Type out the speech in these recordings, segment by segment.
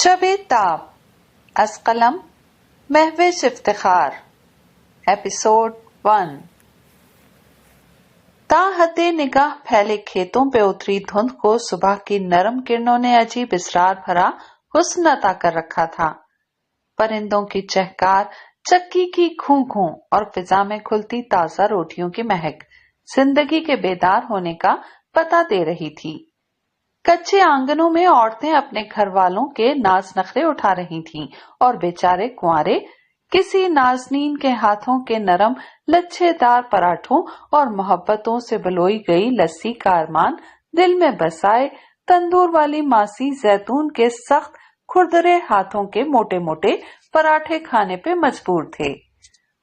شب تاب از قلم مہوش افتخار ایپیسوڈ 1۔ تا حد نگاہ پھیلے کھیتوں پہ اتری دھند کو صبح کی نرم کرنوں نے عجیب اسرار بھرا حسن عطا کر رکھا تھا۔ پرندوں کی چہکار، چکی کی کھوں کھوں اور فضا میں کھلتی تازہ روٹیوں کی مہک زندگی کے بیدار ہونے کا پتہ دے رہی تھی۔ کچے آنگنوں میں عورتیں اپنے گھر والوں کے ناز نخرے اٹھا رہی تھیں اور بیچارے کنوارے کسی نازنین کے ہاتھوں کے نرم لچھے دار پراٹھوں اور محبتوں سے بلوئی گئی لسی کا ارمان دل میں بسائے تندور والی ماسی زیتون کے سخت کھردرے ہاتھوں کے موٹے موٹے پراٹھے کھانے پہ مجبور تھے،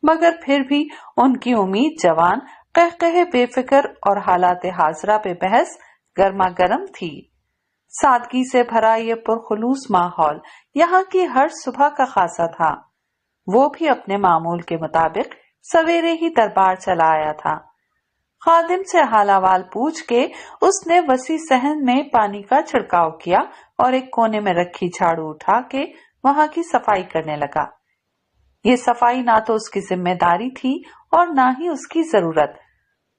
مگر پھر بھی ان کی امید جوان قہقہے بے فکر اور حالات حاضرہ پہ بحث گرما گرم تھی۔ سادگی سے بھرا یہ پرخلوص ماحول یہاں کی ہر صبح کا خاصا تھا۔ وہ بھی اپنے معمول کے مطابق سویرے ہی دربار چلا آیا تھا۔ خادم سے حال احوال پوچھ کے اس نے وسیع صحن میں پانی کا چھڑکاؤ کیا اور ایک کونے میں رکھی جھاڑو اٹھا کے وہاں کی صفائی کرنے لگا۔ یہ صفائی نہ تو اس کی ذمہ داری تھی اور نہ ہی اس کی ضرورت،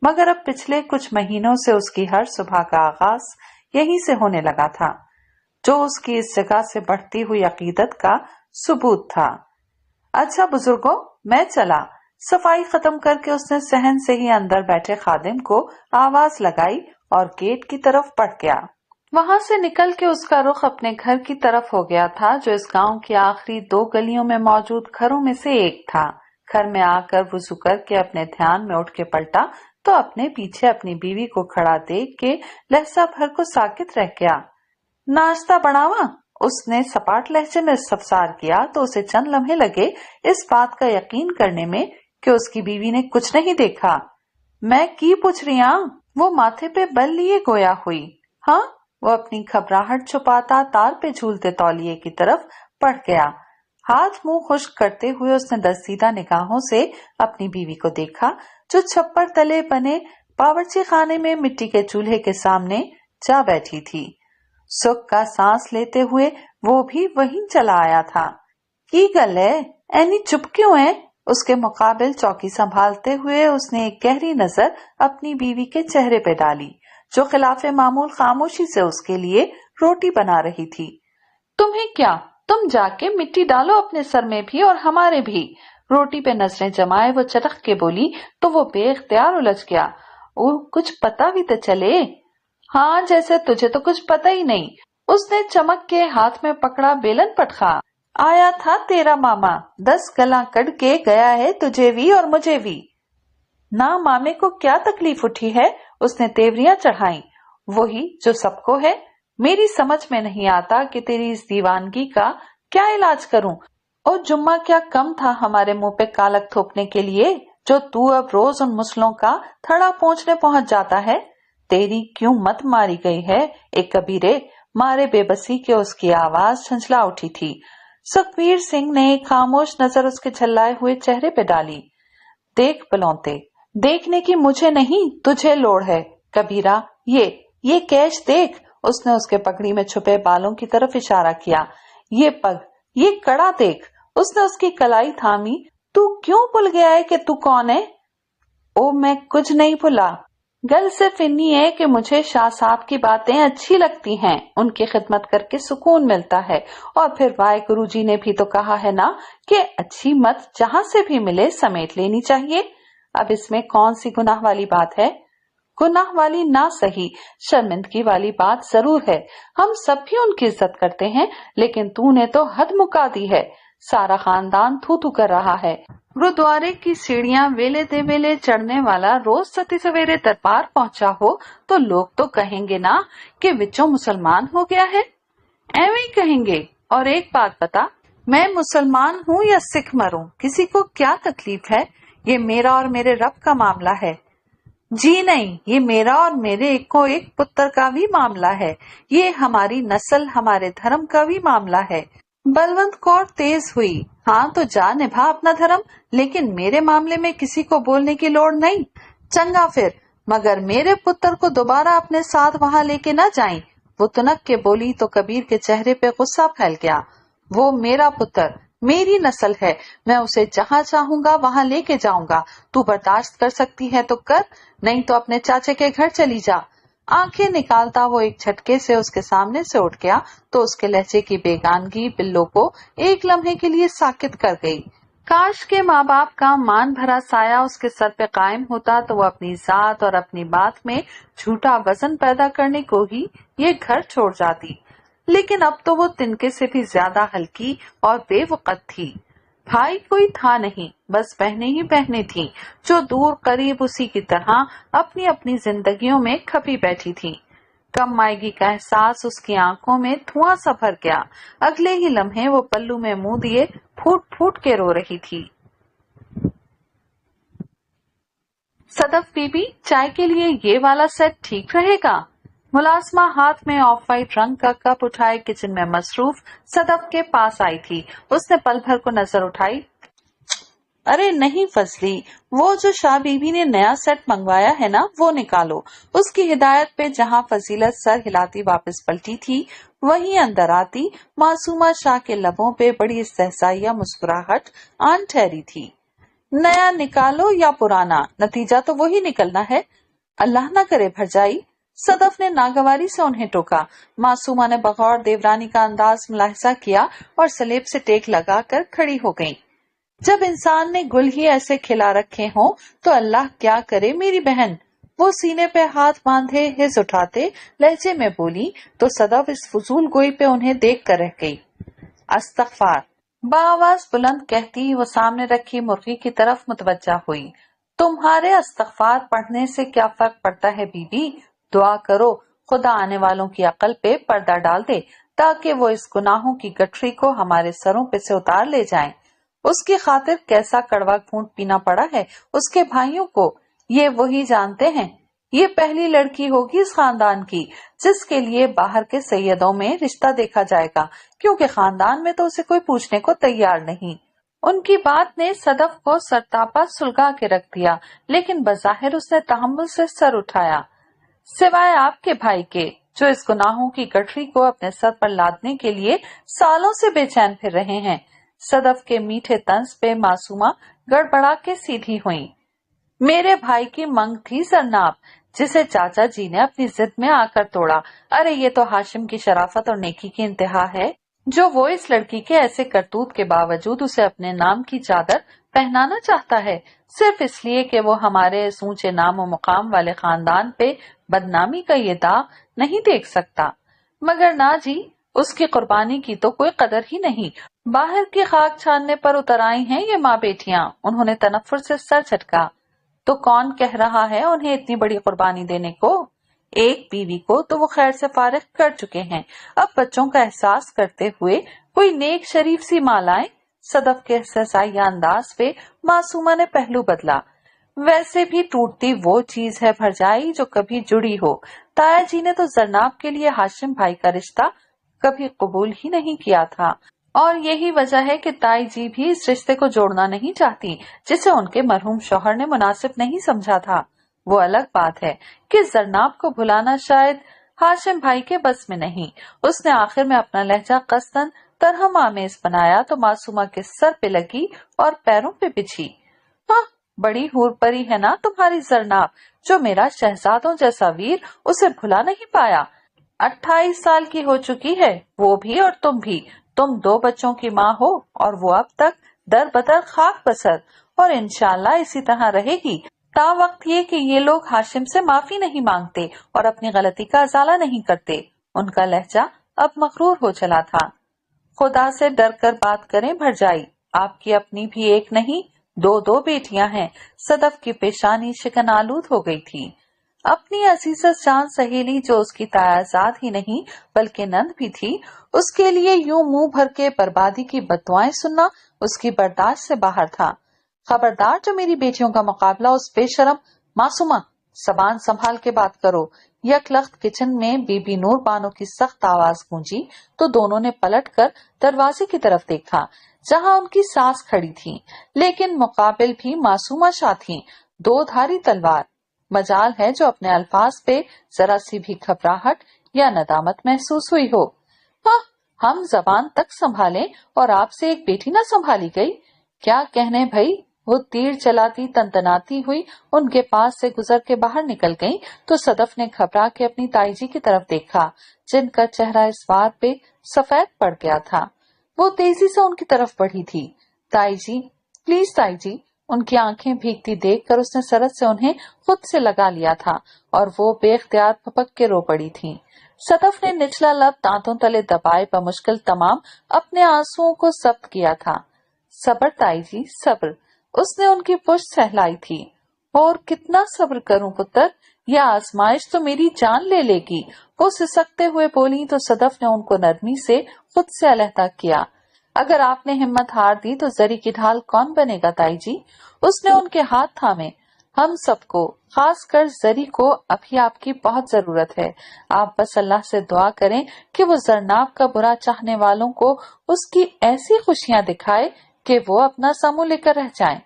مگر اب پچھلے کچھ مہینوں سے اس کی ہر صبح کا آغاز یہیں سے ہونے لگا تھا، جو اس کی اس جگہ سے بڑھتی ہوئی عقیدت کا ثبوت تھا۔ اچھا بزرگوں، میں چلا۔ صفائی ختم کر کے اس نے صحن سے ہی اندر بیٹھے خادم کو آواز لگائی اور گیٹ کی طرف بڑھ گیا۔ وہاں سے نکل کے اس کا رخ اپنے گھر کی طرف ہو گیا تھا، جو اس گاؤں کی آخری 2 گلیوں میں موجود گھروں میں سے ایک تھا۔ گھر میں آ کر وضو کر کے اپنے دھیان میں اٹھ کے پلٹا تو اپنے پیچھے اپنی بیوی کو کھڑا دیکھ کے لہجہ بھر کو ساکت رہ گیا۔ ناشتہ بناوا؟ اس نے سپاٹ لہجے میں استفسار کیا تو اسے چند لمحے لگے اس بات کا یقین کرنے میں کہ اس کی بیوی نے کچھ نہیں دیکھا۔ میں کی پوچھ رہی ہوں؟ وہ ماتھے پہ بل لیے گویا ہوئی۔ ہاں؟ وہ اپنی گھبراہٹ چھپاتا تار پہ جھولتے تولیے کی طرف بڑھ گیا۔ ہاتھ منہ خشک کرتے ہوئے اس نے دزدیدہ نگاہوں سے اپنی بیوی کو دیکھا، جو چھپر تلے بنے باورچی خانے میں مٹی کے چولہے کے سامنے جا بیٹھی تھی۔ سکھ کا سانس لیتے ہوئے وہ بھی وہیں چلا آیا تھا۔ کی گل ہے؟ اینی چپ کیوں ہے؟ اس کے مقابل چوکی سنبھالتے ہوئے اس نے ایک گہری نظر اپنی بیوی کے چہرے پہ ڈالی، جو خلاف معمول خاموشی سے اس کے لیے روٹی بنا رہی تھی۔ تمہیں کیا؟ تم جا کے مٹی ڈالو اپنے سر میں بھی اور ہمارے بھی۔ روٹی پہ نظریں جمائے وہ چٹک کے بولی تو وہ بے اختیار الجھ گیا۔ کچھ پتا بھی تو چلے۔ ہاں، جیسے تجھے تو کچھ پتا ہی نہیں۔ اس نے چمک کے ہاتھ میں پکڑا بیلن پٹخا۔ آیا تھا تیرا ماما، 10 گلاں کٹ کے گیا ہے تجھے بھی اور مجھے بھی۔ نہ مامے کو کیا تکلیف اٹھی ہے؟ اس نے تیوریاں چڑھائیں۔ وہی جو سب کو ہے۔ میری سمجھ میں نہیں آتا کہ تیری اس دیوانگی کا کیا علاج کروں۔ اور جمعہ کیا کم تھا ہمارے منہ پہ کالک تھوپنے کے لیے، جو تو اب روز ان مسلوں کا تھڑا پہنچنے پہنچ جاتا ہے؟ تیری کیوں مت ماری گئی ہے ایک کبیرے؟ مارے بے بسی کے اس کی آواز جھنجھلا اٹھی تھی۔ سکھبیر سنگھ نے ایک خاموش نظر اس کے جھلائے ہوئے چہرے پہ ڈالی۔ دیکھ بلونتے، دیکھنے کی مجھے نہیں تجھے لوڑ ہے کبیرہ۔ یہ کیش دیکھ۔ اس نے اس کے پگڑی میں چھپے بالوں کی طرف اشارہ کیا۔ یہ پگ، یہ کڑا دیکھ۔ اس نے اس کی کلائی تھامی۔ تو کیوں بھول گیا ہے کہ تو کون ہے؟ او میں کچھ نہیں بھولا۔ گل صرف انی ہے کہ مجھے شاہ صاحب کی باتیں اچھی لگتی ہیں، ان کی خدمت کر کے سکون ملتا ہے، اور پھر واحد گرو جی نے بھی تو کہا ہے نا کہ اچھی مت جہاں سے بھی ملے سمیٹ لینی چاہیے۔ اب اس میں کون سی گناہ والی بات ہے؟ گناہ والی نہ صحیح، شرمندگی والی بات ضرور ہے۔ ہم سب بھی ان کی عزت کرتے ہیں، لیکن تو نے تو حد مکا دی ہے۔ سارا خاندان تھو کر رہا ہے۔ گرودوارے کی سیڑھیاں ویلے دے ویلے چڑھنے والا روز ستی سویرے دربار پہنچا ہو تو لوگ تو کہیں گے نا کہ وچوں مسلمان ہو گیا ہے۔ ایویں ہی کہیں گے۔ اور ایک بات بتا، میں مسلمان ہوں یا سکھ مروں، کسی کو کیا تکلیف ہے؟ یہ میرا اور میرے رب کا معاملہ ہے۔ جی نہیں، یہ میرا اور میرے ایک پتر کا بھی معاملہ ہے۔ یہ ہماری نسل، ہمارے دھرم کا بھی معاملہ ہے۔ بلونت کور تیز ہوئی۔ ہاں تو جا نبھا اپنا دھرم، لیکن میرے معاملے میں کسی کو بولنے کی لوڑ نہیں۔ چنگا پھر، مگر میرے پتر کو دوبارہ اپنے ساتھ وہاں لے کے نہ جائیں، वो तुनक के बोली तो कबीर के चेहरे पे गुस्सा फैल गया। वो मेरा पुत्र, मेरी नस्ल है, मैं उसे जहाँ चाहूंगा वहां लेके जाऊंगा। तू बर्दाश्त कर सकती है तो कर, नहीं तो अपने चाचे के घर चली जा। आंखें निकालता वो एक झटके से उसके सामने से उठ गया तो उसके लहजे की बेगानगी बिल्लो को एक लम्हे के लिए साकित कर गई। काश के माँ बाप का मान भरा साया उसके सर पे कायम होता तो वो अपनी जात और अपनी बात में झूठा वजन पैदा करने को ही ये घर छोड़ जाती, लेकिन अब तो वो तिनके से भी ज्यादा हल्की और बेवकत थी। भाई कोई था नहीं, बस बहनें ही बहनें थीं, जो दूर करीब उसी की तरह अपनी अपनी जिंदगियों में खपी बैठी थीं। कम आएगी का एहसास उसकी आंखों में धुआं सा भर गया। अगले ही लम्हे वो पल्लू में मुंह दिए फूट फूट के रो रही थी। सदफ बीबी, चाय के लिए ये वाला सेट ठीक रहेगा? मुलाजमा हाथ में ऑफ वाइट रंग का कप उठाए किचन में मसरूफ सदफ के पास आई थी। उसने पल भर को नजर उठाई। अरे नहीं फजली, वो जो शाह बीबी ने नया सेट मंगवाया है ना, वो निकालो। उसकी हिदायत पे जहाँ फजीलत सर हिलाती वापस पलटी थी, वहीं अंदर आती मासूमा शाह के लबों पे बड़ी इस्तेहसाइया मुस्कुराहट आन ठहरी थी। नया निकालो या पुराना, नतीजा तो वही निकलना है। अल्लाह ना करे भरजाई, सदफ ने नागवारी से उन्हें टोका। मासूमा ने बगौर देवरानी का अंदाज मुलाहिजा किया और सलेब से टेक लगाकर खड़ी हो गईं। जब इंसान ने गुल ही ऐसे खिला रखे हों तो अल्लाह क्या करे मेरी बहन। वो सीने पे हाथ बांधे हिज उठाते लहजे में बोली तो सदफ इस फजूल गोई पे उन्हें देख कर रह गई। अस्तगफार, बाआवाज बुलंद कहती वो सामने रखी मुर्गी की तरफ मुतवज्जा हुई। तुम्हारे अस्तगफार पढ़ने से क्या फर्क पड़ता है बीबी? दुआ करो खुदा आने वालों की अकल पे पर्दा डाल दे ताकि वो इस गुनाहों की गठरी को हमारे सरों पे से उतार ले जाएं। उसकी खातिर कैसा कड़वा घूंट पीना पड़ा है उसके भाइयों को, ये वही जानते हैं। ये पहली लड़की होगी इस खानदान की जिसके लिए बाहर के सैयदों में रिश्ता देखा जाएगा, क्योंकि खानदान में तो उसे कोई पूछने को तैयार नहीं। उनकी बात ने सदफ को सरतापा सुलगा के रख दिया, लेकिन बज़ाहिर उसने तहम्मुल से सर उठाया। सिवाय आपके भाई के, जो इस गुनाहों की गठरी को अपने सर पर लादने के लिए सालों से बेचैन फिर रहे हैं। सदफ के मीठे तंज पे मासूमा गड़बड़ा के सीधी हुई। मेरे भाई की मंग थी जरनाब, जिसे चाचा जी ने अपनी जिद में आकर तोड़ा। अरे ये तो हाशिम की शराफत और नेकी की इंतहा है, जो वो इस लड़की के ऐसे करतूत के बावजूद उसे अपने नाम की चादर पहनाना चाहता है, सिर्फ इसलिए कि वो हमारे इस ऊंचे नाम और मुकाम वाले खानदान पे बदनामी का ये दाग नहीं देख सकता। मगर ना जी, उसकी कुर्बानी की तो कोई कदर ही नहीं। बाहर की खाक छानने पर उतर आई हैं ये माँ बेटियां। उन्होंने तनफ्फुर से सर झटका। तो कौन कह रहा है उन्हें इतनी बड़ी कुर्बानी देने को? एक बीवी को तो वो खैर से फारिग कर चुके हैं, अब बच्चों का एहसास करते हुए कोई नेक शरीफ सी माँ लाएं। सदफ के सहसाया अंदाज पे मासूमा ने पहलू बदला। वैसे भी टूटती वो चीज है भरजाई जो कभी जुड़ी हो। ताया जी ने तो जरनाब के लिए हाशिम भाई का रिश्ता कभी कबूल ही नहीं किया था, और यही वजह है कि ताई जी भी इस रिश्ते को जोड़ना नहीं चाहती जिसे उनके मरहूम शौहर ने मुनासिब नहीं समझा था। वो अलग बात है कि जरनाब को भुलाना शायद हाशिम भाई के बस में नहीं। उसने आखिर में अपना लहजा कस्तन तरहम आमेज बनाया तो मासूमा के सर पे लगी और पैरों पे बिछी। हाँ, बड़ी हूर परी है ना तुम्हारी जरनाब, जो मेरा शहजादों जैसा वीर उसे भुला नहीं पाया। 28 साल की हो चुकी है वो भी और तुम भी। तुम 2 बच्चों की माँ हो और वो अब तक दर बदर खाक बसर, और इंशाल्लाह इसी तरह रहेगी ता वक्त ये कि ये लोग हाशिम से माफी नहीं मांगते और अपनी गलती का अजाला नहीं करते। उनका लहजा अब मगरूर हो चला था। खुदा से डर कर बात करें भरजाई, आपकी अपनी भी एक नहीं 2 बेटियां हैं। सदफ की पेशानी शिकन आलूद हो गई थी। अपनी अजीजत जान सहेली जो उसकी तायाजाद ही नहीं बल्कि नंद भी थी, उसके लिए यूं मुंह भर के बर्बादी की बददुआएं सुनना उसकी बर्दाश्त से बाहर था। खबरदार जो मेरी बेटियों का मुकाबला उस बेशरम मासूमा, जबान संभाल के बात करो। यकलख्त किचन में बीबी नूर बानो की सख्त आवाज गूंजी तो दोनों ने पलटकर दरवाजे की तरफ देखा जहां उनकी सास खड़ी थी, लेकिन मुकाबिल भी मासूमा शाह थी, 2 धारी तलवार। मजाल है जो अपने अल्फाज पे जरा सी भी घबराहट या नदामत महसूस हुई हो। हाँ, हम जबान तक संभालें और आपसे एक बेटी न संभाली गई, क्या कहने भई। वो तीर चलाती तनतनाती हुई उनके पास से गुजर के बाहर निकल गई तो सदफ ने घबरा के अपनी ताई जी की तरफ देखा, जिनका चेहरा इस बार पे सफेद पड़ गया था। वो तेजी से उनकी तरफ बढ़ी थी। ताई जी, प्लीज ताई जी। उनकी आंखें भीगती देखकर उसने सरद से उन्हें खुद से लगा लिया था और वो बेख्तियार फपक के रो पड़ी थी। सदफ ने निचला लब दांतों तले दबाए बमुश्किल तमाम अपने आंसुओं को जब्त किया था। सब्र ताई जी, सब्र। उसने उनकी पुश्त सहलाई थी। और कितना सब्र करूं पुत्र, यह आजमाइश तो मेरी जान ले लेगी। वो सिसकते हुए बोली तो सदफ ने उनको नरमी से खुद से अलहदा किया। अगर आपने हिम्मत हार दी तो जरी की ढाल कौन बनेगा ताई जी। उसने उनके हाथ थामे। हम सबको, खास कर जरी को अभी आपकी बहुत जरूरत है। आप बस अल्लाह से दुआ करें कि वो जरनाब का बुरा चाहने वालों को उसकी ऐसी खुशियां दिखाए कि वो अपना समूह लेकर रह जाएं।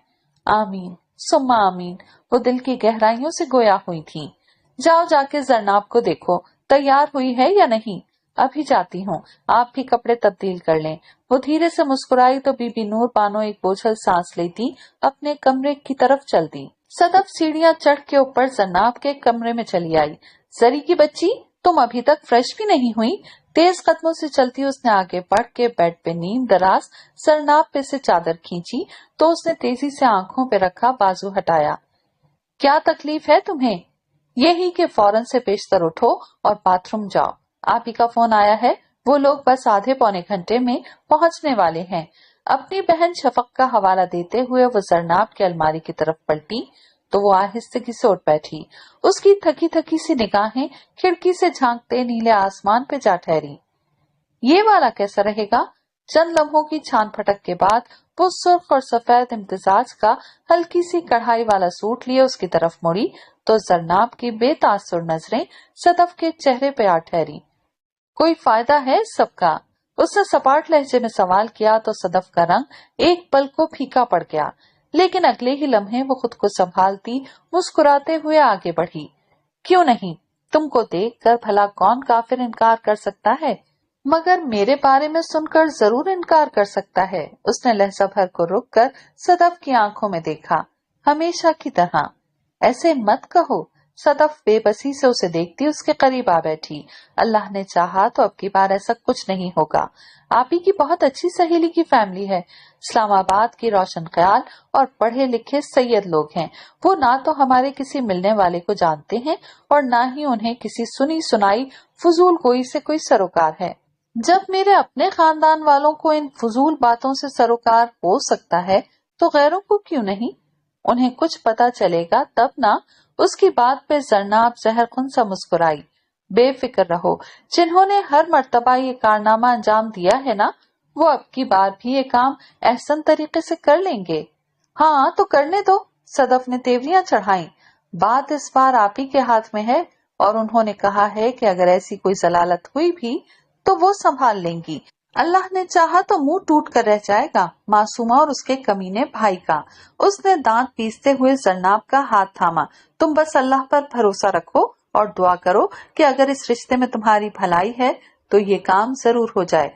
आमीन सुम्मा आमीन। वो दिल की गहराइयों से गोया हुई थी। जाओ जाके जरनाब को देखो तैयार हुई है या नहीं। अभी जाती हूँ, आप भी कपड़े तब्दील कर लें। वो धीरे से मुस्कुराई तो बीबी नूर पानो एक बोझल सांस लेती अपने कमरे की तरफ चल दी। सदफ सीढ़ियां चढ़ के ऊपर जरनाब के कमरे में चली आई। जरी की बच्ची, तुम अभी तक फ्रेश भी नहीं हुई। तेज कदमों से चलती उसने आगे बढ़ के बेड पे नीम दराज सरनाब पे से चादर खींची तो उसने तेजी से आंखों पे रखा बाजू हटाया। क्या तकलीफ है तुम्हें? यही कि फौरन से पेशतर उठो और बाथरूम जाओ। आप ही का फोन आया है। वो लोग बस आधे पौने घंटे में पहुंचने वाले हैं। अपनी बहन शफक का हवाला देते हुए वो जरनाब की अलमारी की तरफ पलटी तो वो आहिस्तगी से उठ बैठी। उसकी थकी थकी सी निगाहें खिड़की से झांकते नीले आसमान पे जा ठहरी। ये वाला कैसा रहेगा? चंद लम्हों की छान फटक के बाद वो सुर्ख और सफेद इम्तिजाज का हल्की सी कढ़ाई वाला सूट लिए उसकी तरफ मुड़ी तो जरनाब की बेतासुर नजरें सदफ के चेहरे पे आ ठहरी। कोई फायदा है सबका? उसने सपाट लहजे में सवाल किया तो सदफ का रंग एक पल को फीका पड़ गया, लेकिन अगले ही लम्हे वो खुद को संभालती मुस्कुराते हुए आगे बढ़ी। क्यों नहीं, तुमको देख कर भला कौन काफिर इनकार कर सकता है, मगर मेरे बारे में सुनकर जरूर इनकार कर सकता है। उसने लहजा भर को रुक कर सदफ की आंखों में देखा। हमेशा की तरह। ऐसे मत कहो। सदफ बेबसी से उसे देखती उसके करीब आ बैठी। अल्लाह ने चाहा तो अब की बार ऐसा कुछ नहीं होगा। आप ही की बहुत अच्छी सहेली की फैमिली है। इस्लामाबाद की रोशन ख्याल और पढ़े लिखे सैयद लोग हैं। वो ना तो हमारे किसी मिलने वाले को जानते हैं और ना ही उन्हें किसी सुनी सुनाई फजूल गोई से कोई सरोकार है। जब मेरे अपने खानदान वालों को इन फजूल बातों से सरोकार हो सकता है तो गैरों को क्यों नहीं? उन्हें कुछ पता चलेगा तब ना। उसकी बात पे जरनाब जहरखुन सा मुस्कुराई। बेफिक्र रहो, जिन्होंने हर मर्तबा ये कारनामा अंजाम दिया है ना, वो अब की बार भी ये काम एहसन तरीके से कर लेंगे। हाँ तो करने दो। सदफ ने तेवरियां चढ़ाई। बात इस बार आप ही के हाथ में है और उन्होंने कहा है कि अगर ऐसी कोई जलालत हुई भी तो वो संभाल लेंगी। अल्लाह ने चाहा तो मुंह टूट कर रह जाएगा मासूमा और उसके कमीने भाई का। उसने दांत पीसते हुए जरनाब का हाथ थामा। तुम बस अल्लाह पर भरोसा रखो और दुआ करो कि अगर इस रिश्ते में तुम्हारी भलाई है तो ये काम जरूर हो जाए।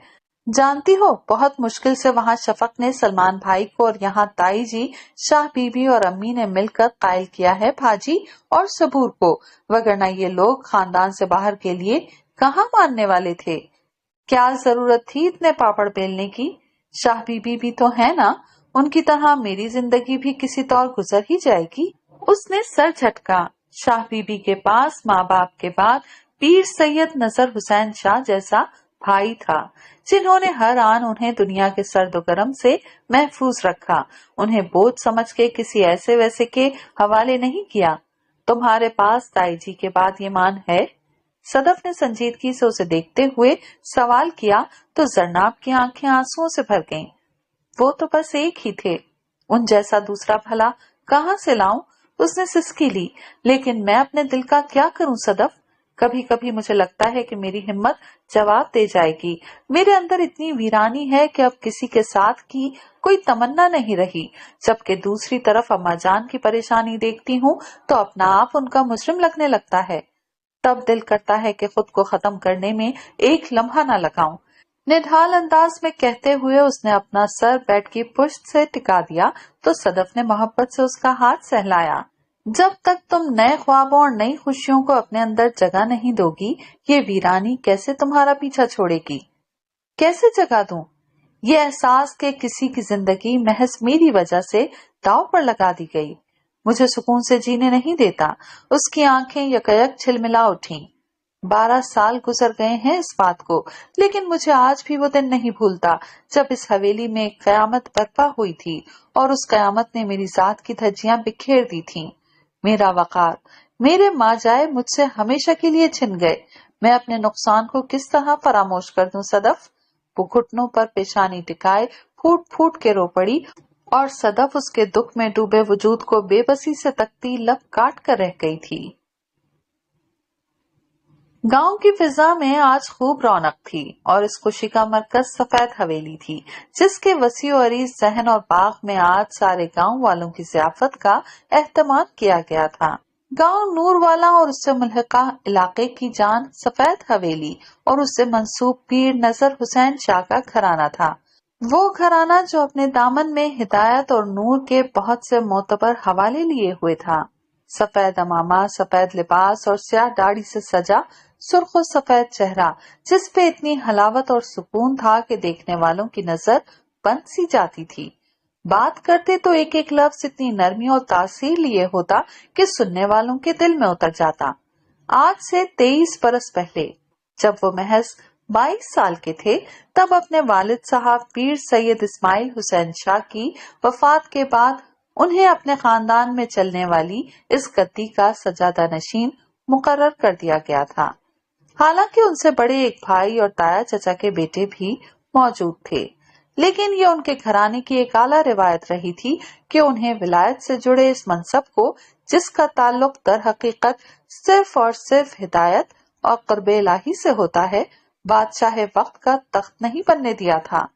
जानती हो, बहुत मुश्किल से वहाँ शफक ने सलमान भाई को और यहाँ ताई जी, शाह बीबी और अम्मी ने मिलकर कायल किया है भाजी और सबूर को, वगरना ये लोग खानदान से बाहर के लिए कहाँ मानने वाले थे। क्या जरूरत थी इतने पापड़ बेलने की? शाह बीबी भी तो है ना, उनकी तरह मेरी जिंदगी भी किसी तौर गुजर ही जाएगी। उसने सर झटका। शाह बीबी के पास माँ बाप के बाद पीर सैयद नजर हुसैन शाह जैसा भाई था, जिन्होंने हर आन उन्हें दुनिया के सर्द गरम से महफूज रखा, उन्हें बोझ समझ के किसी ऐसे वैसे के हवाले नहीं किया। तुम्हारे पास ताई जी के बाद ये मान है? सदफ ने संजीदगी से उसे देखते हुए सवाल किया तो जरनाब की आंखें आंसुओं से भर गईं। वो तो बस एक ही थे, उन जैसा दूसरा भला कहाँ से लाऊं? उसने सिसकी ली। लेकिन मैं अपने दिल का क्या करूं सदफ? कभी कभी मुझे लगता है कि मेरी हिम्मत जवाब दे जाएगी। मेरे अंदर इतनी वीरानी है कि अब किसी के साथ की कोई तमन्ना नहीं रही। जबकि दूसरी तरफ अम्मा जान की परेशानी देखती हूँ तो अपना आप उनका मुजरिम लगने लगता है। तब दिल करता है कि खुद को खत्म करने में एक लम्हा न लगाऊं। निढाल अंदाज में कहते हुए उसने अपना सर बेड की पुश्त से टिका दिया तो सदफ ने मोहब्बत से उसका हाथ सहलाया। जब तक तुम नए ख्वाबों और नई खुशियों को अपने अंदर जगह नहीं दोगी, ये वीरानी कैसे तुम्हारा पीछा छोड़ेगी? कैसे जगह दूं? ये एहसास कि किसी की जिंदगी महज मेरी वजह से दांव पर लगा दी गई मुझे सुकून से जीने नहीं देता। उसकी आंखें यकयक छिलमिला उठीं। 12 साल गुजर गए हैं इस बात को, लेकिन मुझे आज भी वो दिन नहीं भूलता जब इस हवेली में एक कयामत बर्पा हुई थी और उस कयामत ने मेरी जात की धज्जियां बिखेर दी थीं। मेरा वकार, मेरे माजाए मुझसे हमेशा के लिए छिन गए। मैं अपने नुकसान को किस तरह फरामोश कर दूं सदफ? वो घुटनों पर पेशानी टिकाए फूट फूट के रो पड़ी और सदफ उसके दुख में डूबे वजूद को बेबसी से तकती लब काट कर रह गई थी। गांव की फिजा में आज खूब रौनक थी और इस खुशी का मरकज सफेद हवेली थी, जिसके वसी और अरीज जहन और बाग में आज सारे गांव वालों की ज़ियाफत का एहतमाम किया गया था। गांव नूरवाला और उससे मुल्हिका इलाके की जान सफेद हवेली और उससे मंसूब पीर नजर हुसैन शाह का घराना था। वो घराना जो अपने दामन में हिदायत और नूर के बहुत से मोतबर हवाले लिए हुए था। सफेद अमामा, सफेद लिबास और स्याह दाढ़ी से सजा सुर्ख और सफेद चेहरा, जिस पे इतनी हलावत और सुकून था कि देखने वालों की नजर बंद सी जाती थी। बात करते तो एक एक लफ्ज इतनी नरमी और तासीर लिए होता कि सुनने वालों के दिल में उतर जाता। आज से 23 बरस पहले जब वो महज 22 साल के थे, तब अपने वालिद साहब पीर सैयद इस्माइल हुसैन शाह की वफात के बाद उन्हें अपने खानदान में चलने वाली इस गद्दी का सजादा नशीन मुकर्रर कर दिया गया था। हालांकि उनसे बड़े एक भाई और ताया चचा के बेटे भी मौजूद थे, लेकिन ये उनके घराने की एक आला रिवायत रही थी कि उन्हें विलायत से जुड़े इस मनसब को, जिसका ताल्लुक दर हकीकत सिर्फ और सिर्फ हिदायत और क़ुर्ब इलाही से होता है, बादशाह वक्त का तख्त नहीं बनने दिया था।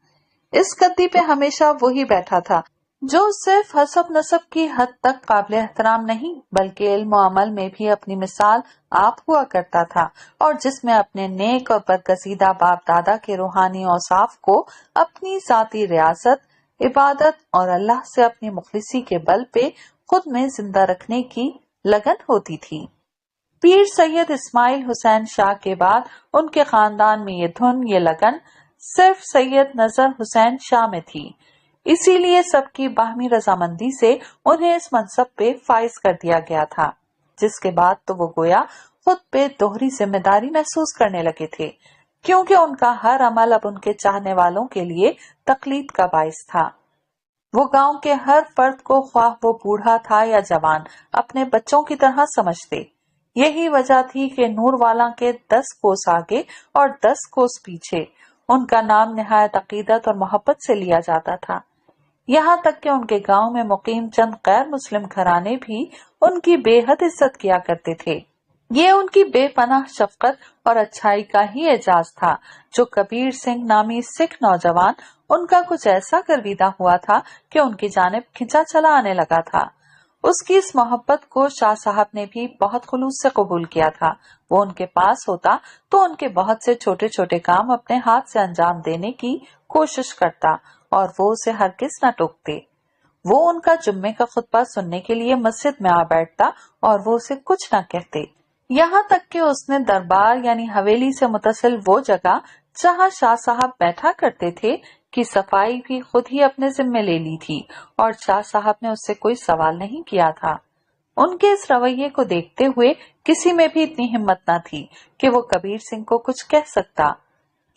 इस गद्दी पे हमेशा वही बैठा था जो सिर्फ हसब नसब की हद तक काबिल एहतराम नहीं बल्कि इल्म और अमल में भी अपनी मिसाल आप हुआ करता था और जिसमें अपने नेक और बरगजीदा बाप दादा के रूहानी औसाफ को अपनी जाती रियासत, इबादत और अल्लाह से अपनी मुखलिसी के बल पे खुद में जिंदा रखने की लगन होती थी। पीर सैयद इस्माइल हुसैन शाह के बाद उनके खानदान में ये धुन, ये लगन सिर्फ सैयद नजर हुसैन शाह में थी। इसीलिए सबकी बाहमी रजामंदी से उन्हें इस मनसब पे फाइज कर दिया गया था, जिसके बाद तो वो गोया खुद पे दोहरी जिम्मेदारी महसूस करने लगे थे, क्योंकि उनका हर अमल अब उनके चाहने वालों के लिए तकलीद का बाइस था। वो गांव के हर फर्द को, ख्वाह वो बूढ़ा था या जवान, अपने बच्चों की तरह समझते। यही वजह थी कि नूरवाला के 10 कोस आगे और 10 कोस पीछे उनका नाम निहायत अकीदत और मोहब्बत से लिया जाता था। यहाँ तक कि उनके गांव में मुकीम चंद गैर मुस्लिम घराने भी उनकी बेहद इज्जत किया करते थे। ये उनकी बेपनाह शफकत और अच्छाई का ही एजाज था जो कबीर सिंह नामी सिख नौजवान उनका कुछ ऐसा गर्विदा हुआ था कि उनकी जानिब खिंचा चला आने लगा था। उसकी इस मोहब्बत को शाह साहब ने भी बहुत खुलूस से कबूल किया था। वो उनके पास होता तो उनके बहुत से छोटे छोटे काम अपने हाथ से अंजाम देने की कोशिश करता और वो उसे हरगिज न टोकते। वो उनका जुम्मे का खुतबा सुनने के लिए मस्जिद में आ बैठता और वो उसे कुछ न कहते। यहाँ तक कि उसने दरबार यानी हवेली से मुतसिल वो जगह जहाँ शाह साहब बैठा करते थे की सफाई भी खुद ही अपने जिम्मे ले ली थी और शाह साहब ने उससे कोई सवाल नहीं किया था। उनके इस रवैये को देखते हुए किसी में भी इतनी हिम्मत न थी कि वो कबीर सिंह को कुछ कह सकता।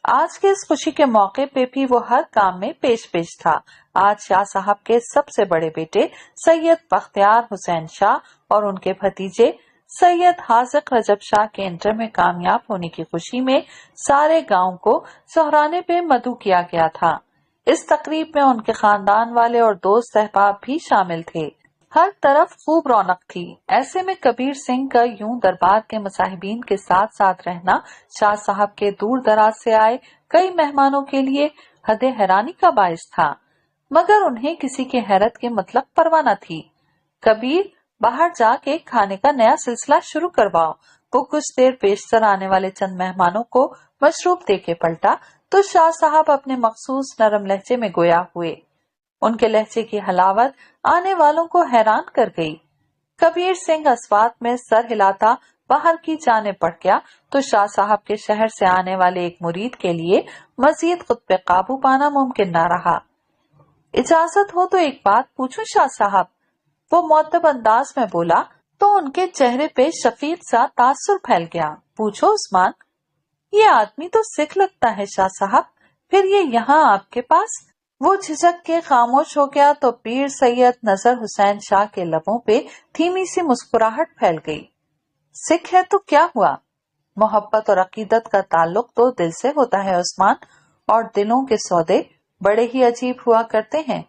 आज के इस खुशी के मौके पे भी वो हर काम में पेश था। आज शाह साहब के सबसे बड़े बेटे सैयद बख्तियार हुसैन शाह और उनके भतीजे सैयद हाजिक रजब शाह के इंटर में कामयाब होने की खुशी में सारे गांव को सोहराने पे मदऊ किया गया था। इस तकरीब में उनके खानदान वाले और दोस्त अहबाब भी शामिल थे। हर तरफ खूब रौनक थी। ऐसे में कबीर सिंह का यूं दरबार के मुसाहिबीन के साथ साथ रहना शाह साहब के दूर दराज से आए कई मेहमानों के लिए हद हैरानी का बाइस था, मगर उन्हें किसी की हैरत की मतलब परवाह न थी। कबीर, बाहर जाके खाने का नया सिलसिला शुरू करवाओ, वो कुछ देर पेशतर आने वाले चंद मेहमानों को मशरूब दे के पलटा तो शाह साहब अपने मखसूस नरम लहजे में गोया हुए। उनके लहजे की हलावत आने वालों को हैरान कर गई। कबीर सिंह अस्वात में सर हिलाता बाहर की जाने पड़ गया तो शाह साहब के शहर से आने वाले एक मुरीद के लिए मजीद खुद पे काबू पाना मुमकिन न रहा। इजाजत हो तो एक बात पूछूं शाह साहब, वो मुअद्दब अंदाज में बोला तो उनके चेहरे पे शफीक सा तासुर फैल गया। पूछो उस्मान। ये आदमी तो सिख लगता है शाह साहब, फिर ये यहाँ आपके पास? वो झिझक के खामोश हो गया तो पीर सैयद नजर हुसैन शाह के लबों पे धीमी सी मुस्कुराहट फैल गई। सिख है तो क्या हुआ? मोहब्बत और अकीदत का ताल्लुक तो दिल से होता है उस्मान, और दिलों के सौदे बड़े ही अजीब हुआ करते हैं।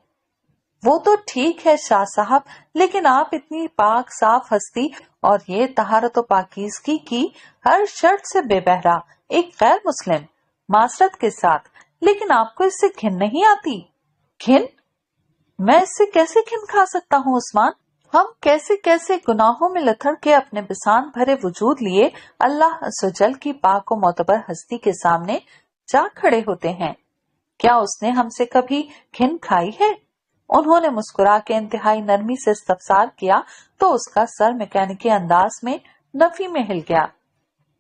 वो तो ठीक है शाह साहब, लेकिन आप इतनी पाक साफ हस्ती और ये तहारत व पाकीज़गी की हर शर्त से बेबहरा एक गैर मुस्लिम मासरत के साथ, लेकिन आपको इससे घिन नहीं आती? घिन? मैं इससे कैसे घिन खा सकता हूँ उस्मान? हम कैसे कैसे गुनाहों में लथड़ के अपने बिसान भरे वजूद लिए अल्लाह अज़्ज़वजल की पाक व मोतबर हस्ती के सामने जा खड़े होते हैं। क्या उसने हमसे कभी घिन खाई है? उन्होंने मुस्कुरा के इंतहाई नरमी से इस्तफसार किया तो उसका सर मैकेनिकी अंदाज में नफी में हिल गया।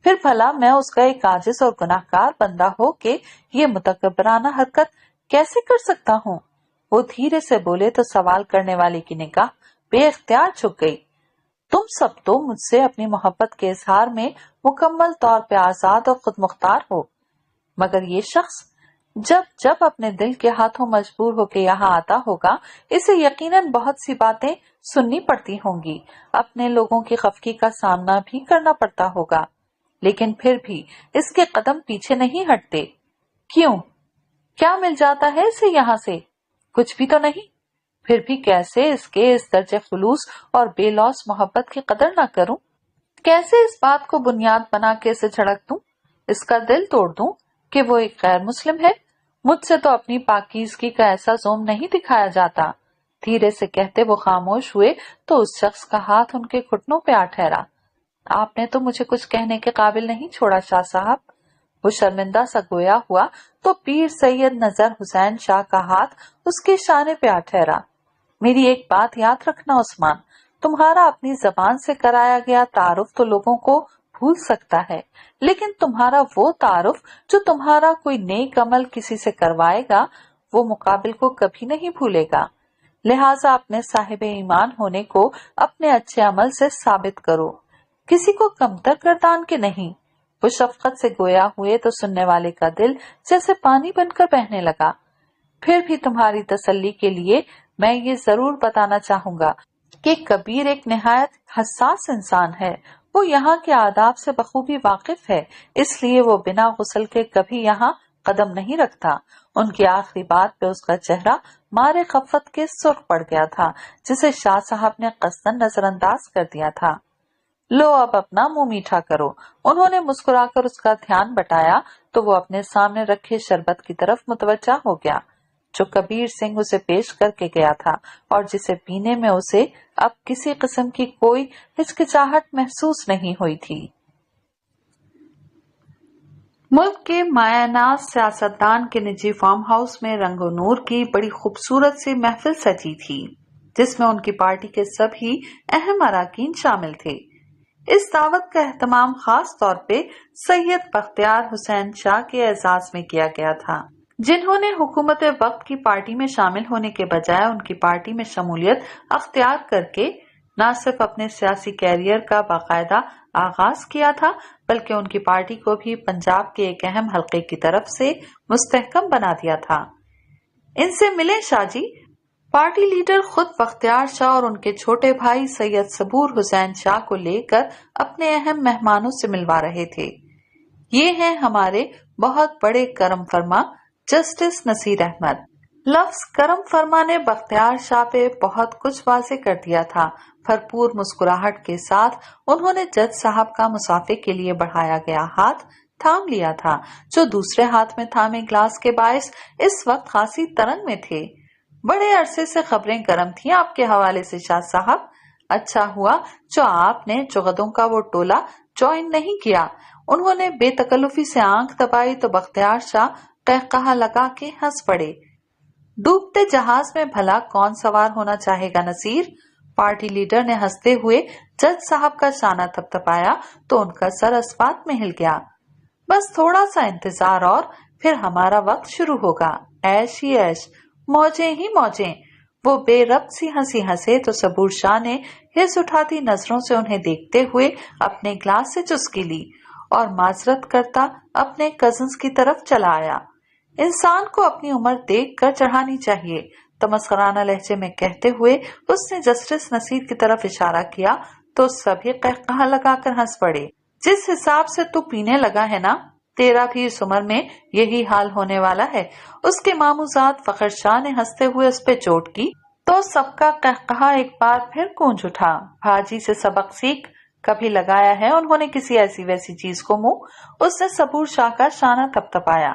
फिर भला मैं उसका एक आजिज और गुनाहगार बंदा हो के ये मुतकब्बराना हरकत कैसे कर सकता हूँ? वो धीरे से बोले तो सवाल करने वाले की निगाह बेइख्तियार झुक गई। तुम सब तो मुझसे अपनी मोहब्बत के इजहार में मुकम्मल तौर पे आजाद और खुद मुख्तार हो, मगर ये शख्स जब जब अपने दिल के हाथों मजबूर होकर यहाँ आता होगा, इसे यकीनन बहुत सी बातें सुननी पड़ती होंगी, अपने लोगों की खफकी का सामना भी करना पड़ता होगा, लेकिन फिर भी इसके कदम पीछे नहीं हटते। क्यों? क्या मिल जाता है इसे यहाँ से? कुछ भी तो नहीं। फिर भी कैसे इसके इस दर्जे खुलूस और बेलौस मोहब्बत की कदर ना करूं? कैसे इस बात को बुनियाद बना के इसे झड़क दूं, इसका दिल तोड़ दूं कि वो एक गैर मुस्लिम है? मुझसे तो अपनी पाकीज़गी का ऐसा जोम नहीं दिखाया जाता। धीरे से कहते वो खामोश हुए तो उस शख्स का हाथ उनके घुटनों पे आ ठहरा। आपने तो मुझे कुछ कहने के काबिल नहीं छोड़ा शाह साहब। वो शर्मिंदा सा गोया हुआ तो पीर सैयद नजर हुसैन शाह का हाथ उसके शाने पे आ ठहरा। मेरी एक बात याद रखना उस्मान, तुम्हारा अपनी जबान से कराया गया तारुफ तो लोगों को भूल सकता है, लेकिन तुम्हारा वो तारुफ जो तुम्हारा कोई नेक अमल किसी से करवाएगा, वो मुकाबिल को कभी नहीं भूलेगा। लिहाजा अपने साहिब ईमान होने को अपने अच्छे अमल से साबित करो, किसी को कमतर गर्दान के नहीं। वो शफकत से गोया हुए तो सुनने वाले का दिल जैसे पानी बनकर बहने लगा। फिर भी तुम्हारी तसल्ली के लिए मैं ये जरूर बताना चाहूंगा कि कबीर एक निहायत हसास इंसान है। वो यहाँ के आदाब से बखूबी वाकिफ है, इसलिए वो बिना गुस्ल के कभी यहाँ कदम नहीं रखता। उनकी आखिरी बात पे उसका चेहरा मारे खफत के सुर्ख पड़ गया था, जिसे शाह साहब ने कस्दन नजरअंदाज कर दिया था। लो अब अपना मुंह मीठा करो। उन्होंने मुस्कुराकर उसका ध्यान बटाया तो वो अपने सामने रखे शरबत की तरफ मुतवज्जा हो गया, जो कबीर सिंह उसे पेश करके गया था और जिसे पीने में उसे अब किसी किस्म की कोई हिचकिचाहट महसूस नहीं हुई थी। मुल्क के मायानाज सियासतदान के निजी फार्म हाउस में रंगो नूर की बड़ी खूबसूरत सी महफिल सजी थी, जिसमें उनकी पार्टी के सभी अहम अराकीन शामिल थे। इस दावत का एहतमाम खास तौर पे सैयद बख्तियार हुसैन शाह के एजाज में किया गया था, जिन्होंने हुकूमत वक्त की पार्टी में शामिल होने के बजाय उनकी पार्टी में शमूलियत अख्तियार करके न सिर्फ अपने सियासी कैरियर का बाकायदा आगाज किया था, बल्कि उनकी पार्टी को भी पंजाब के एक अहम हल्के की तरफ से मुस्तहकम बना दिया था। इनसे मिले शाहजी। पार्टी लीडर खुद बख्तियार शाह और उनके छोटे भाई सैयद सबूर हुसैन शाह को लेकर अपने अहम मेहमानों से मिलवा रहे थे। ये हैं हमारे बहुत बड़े करम फरमा जस्टिस नसीर अहमद। लफ्ज करम फरमा ने बख्तियार शाह पे बहुत कुछ वाज़े कर दिया था। भरपूर मुस्कुराहट के साथ उन्होंने जज साहब का मुसाफे के लिए बढ़ाया गया हाथ थाम लिया था, जो दूसरे हाथ में थामे ग्लास के बायस इस वक्त खासी तरंग में थे। बड़े अरसे से खबरें गर्म थी आपके हवाले से शाह साहब। अच्छा हुआ जो आपने जुगदों का वो टोला ज्वाइन नहीं किया। उन्होंने बेतकल्लुफी से आंख दबाई तो बख्तियार शाह कहकहा लगा के हंस पड़े। डूबते जहाज में भला कौन सवार होना चाहेगा नसीर? पार्टी लीडर ने हंसते हुए जज साहब का शाना थपथपाया तो उनका सर अस्पात में हिल गया। बस थोड़ा सा इंतजार और फिर हमारा वक्त शुरू होगा। ऐश ही ऐश, मौजें ही मौजें। वो बेरब्त सी हंसी हंसे तो सबूर शाह ने हिस उठाती नजरों से उन्हें देखते हुए अपने ग्लास से चुस्की ली और माजरत करता अपने कजिन्स की तरफ चला आया। इंसान को अपनी उम्र देख कर चढ़ानी चाहिए, तमस्कराना लहजे में कहते हुए उसने जस्टिस नसीर की तरफ इशारा किया तो सभी कहकहा लगाकर हंस पड़े। जिस हिसाब से तू पीने लगा है ना, तेरा भी इस उम्र में यही हाल होने वाला है। उसके मामूजाद फखर शाह ने हंसते हुए उस पे चोट की तो सबका कहकहा एक बार फिर गूंज उठा। भाजी से सबक सीख, कभी लगाया है उन्होंने किसी ऐसी वैसी चीज को मुंह? उसने सबूर शाह का शाना थपथपाया।